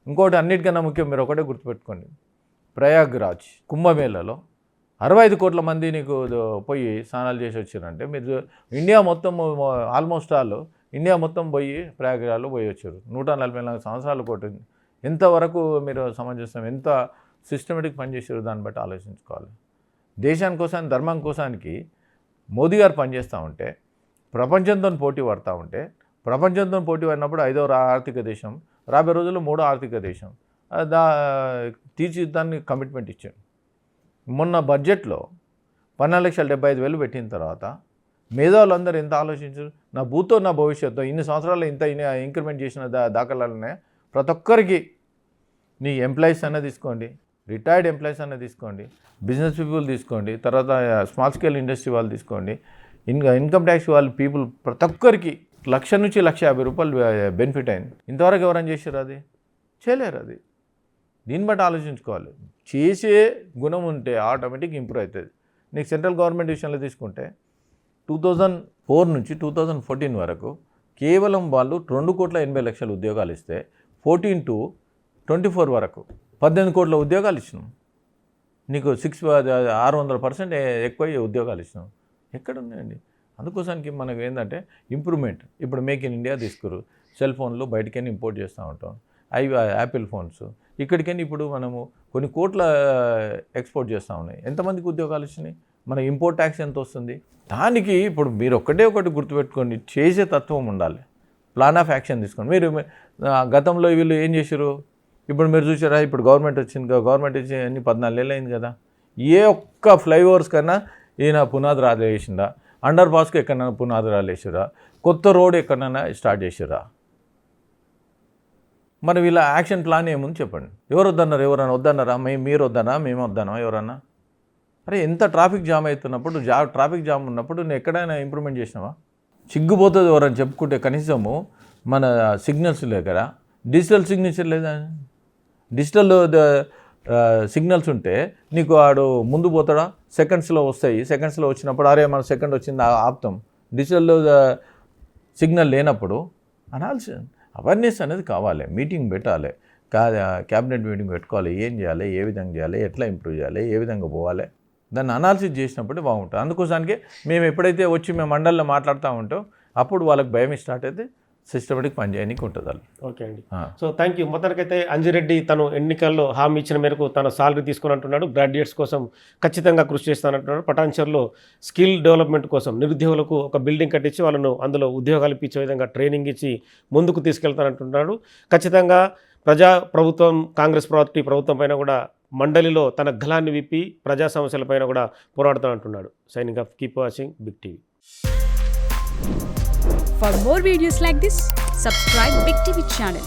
ఇంకోటి అన్నిటికన్నా ముఖ్యం, మీరు ఒకటే గుర్తుపెట్టుకోండి, ప్రయాగ్రాజ్ కుంభమేళలో 65 కోట్ల మంది నీకు పోయి స్నానాలు చేసి వచ్చారంటే మీరు ఇండియా మొత్తం ఆల్మోస్ట్ ఇండియా మొత్తం పోయి ప్రయాగ్రాజ్లో పోయి వచ్చారు. 144 సంవత్సరాలు కొట్టింది. ఎంతవరకు మీరు సమంజసం, ఎంత సిస్టమేటిక్ పనిచేసారు దాన్ని బట్టి ఆలోచించుకోవాలి. దేశాని కోసానికి, ధర్మం కోసానికి మోదీ గారు పనిచేస్తూ ఉంటే, ప్రపంచంతో పోటీ పడుతూ ఉంటే, ప్రపంచంతో పోటీ పడినప్పుడు 5వ ఆర్థిక దేశం, రాబోయే రోజుల్లో 3వ ఆర్థిక దేశం తీర్చిదిద్దాన్ని కమిట్మెంట్ ఇచ్చాడు. మొన్న బడ్జెట్లో 12,75,000 పెట్టిన తర్వాత మేధావులందరూ ఎంత ఆలోచించారు, నా భూతో నా భవిష్యత్తు, ఇన్ని సంవత్సరాలు ఇంత ఇంక్రిమెంట్ చేసిన దాఖలాలనే ప్రతి ఒక్కరికి, నీ ఎంప్లాయీస్ అన్న తీసుకోండి, రిటైర్డ్ ఎంప్లాయీస్ అన్న తీసుకోండి, బిజినెస్ పీపుల్ తీసుకోండి, తర్వాత స్మాల్ స్కేల్ ఇండస్ట్రీ వాళ్ళు తీసుకోండి, ఇన్కమ్ ట్యాక్స్ వాళ్ళు పీపుల్, ప్రతి ఒక్కరికి 1,00,000 నుంచి 1,50,000 రూపాయలు బెనిఫిట్ అయింది. ఇంతవరకు ఎవరైనా చేశారు? అది చేయలేరు. అది దీన్ని బట్టి ఆలోచించుకోవాలి. చేసే గుణం ఉంటే ఆటోమేటిక్ ఇంప్రూవ్ అవుతుంది. నీకు సెంట్రల్ గవర్నమెంట్ విషయంలో తీసుకుంటే 2004 నుంచి 2014 వరకు కేవలం వాళ్ళు 2,80,00,000 ఉద్యోగాలు ఇస్తే 14 to 24 వరకు 18 కోట్ల ఉద్యోగాలు ఇచ్చినాం. నీకు 600% ఎక్కువ ఉద్యోగాలు ఇచ్చినాం. ఎక్కడ ఉన్నాయండి? అందుకోసానికి మనకు ఏంటంటే ఇంప్రూవ్మెంట్. ఇప్పుడు మేక్ ఇన్ ఇండియా తీసుకురు, సెల్ ఫోన్లు బయటికైనా ఇంపోర్ట్ చేస్తూ ఉంటాం, యాపిల్ ఫోన్స్ ఇక్కడికైనా ఇప్పుడు మనము కొన్ని కోట్ల ఎక్స్పోర్ట్ చేస్తూ ఉన్నాయి. ఎంతమందికి ఉద్యోగాలు ఇచ్చినాయి? మన ఇంపోర్ట్ ట్యాక్స్ ఎంత వస్తుంది? దానికి ఇప్పుడు మీరు ఒకటి గుర్తుపెట్టుకోండి, చేసే తత్వం ఉండాలి, ప్లాన్ ఆఫ్ యాక్షన్ తీసుకోండి. మీరు గతంలో వీళ్ళు ఏం చేశారు? ఇప్పుడు మీరు చూసారా, ఇప్పుడు గవర్నమెంట్ వచ్చింది, గవర్నమెంట్ వచ్చి అన్ని 14 ఏళ్ళు అయింది కదా, ఏ ఒక్క ఫ్లైఓవర్స్ కన్నా ఈయన పునాది రాళ్ళు వేసిందా? అండర్ పాస్కి ఎక్కడైనా పునాది రాళ్ళు వేసారా? కొత్త రోడ్ ఎక్కడైనా స్టార్ట్ చేసారా? మరి వీళ్ళ యాక్షన్ ప్లాన్ ఏముంది చెప్పండి. ఎవరు వద్దన్నారు? ఎవరన్నా వద్దన్నారా? మీరు వద్దనా? మేము వద్దనా? ఎవరన్నా? అరే ఎంత ట్రాఫిక్ జామ్ అవుతున్నప్పుడు, ట్రాఫిక్ జామ్ ఉన్నప్పుడు నువ్వు ఎక్కడైనా ఇంప్రూవ్మెంట్ చేసినావా? సిగ్గుపోతుంది ఎవరని చెప్పుకుంటే. కనీసము మన సిగ్నల్స్ దగ్గర డిజిటల్ సిగ్నేచర్ లేదా? డిజిటల్ సిగ్నల్స్ ఉంటే నీకు వాడు ముందు పోతాడా? సెకండ్స్లో వస్తాయి. సెకండ్స్లో వచ్చినప్పుడు అరే మన సెకండ్ వచ్చింది ఆపుతాం. డిజిటల్ సిగ్నల్ లేనప్పుడు అనాల్సి అవేర్నెస్ అనేది కావాలి. మీటింగ్ పెట్టాలి, క్యాబినెట్ మీటింగ్ పెట్టుకోవాలి, ఏం చేయాలి, ఏ విధంగా చేయాలి, ఎట్లా ఇంప్రూవ్ చేయాలి, ఏ విధంగా పోవాలి, దాన్ని అనాలిసిస్ చేసినప్పుడు బాగుంటుంది. అందుకోసానికి మేము ఎప్పుడైతే వచ్చి మేము మండలిలో మాట్లాడుతూ ఉంటాం అప్పుడు వాళ్ళకి భయం స్టార్ట్ అయితే సిస్టమేటిక్ పని చేయడానికి ఉంటుంది వాళ్ళు. ఓకే అండి. So thank you. మొత్తానికైతే అంజిరెడ్డి తను ఎన్నికల్లో హామీ ఇచ్చిన మేరకు తన సాలరీ తీసుకుని అంటున్నాడు. గ్రాడ్యుయేట్స్ కోసం ఖచ్చితంగా కృషి చేస్తానంటున్నాడు. పటాన్చెరులో స్కిల్ డెవలప్మెంట్ కోసం నిరుద్యోగులకు ఒక బిల్డింగ్ కట్టించి వాళ్ళను అందులో ఉద్యోగాలు ఇప్పించే విధంగా ట్రైనింగ్ ఇచ్చి ముందుకు తీసుకెళ్తానంటున్నాడు. ఖచ్చితంగా ప్రభుత్వం, కాంగ్రెస్ పార్టీ ప్రభుత్వం పైన కూడా మండలిలో తన గలాన్ని విప్పి ప్రజా సమస్యలపైన కూడా పోరాడుతానంటున్నాడు. Signing off, keep watching big TV. For more videos like this, subscribe Big TV channel.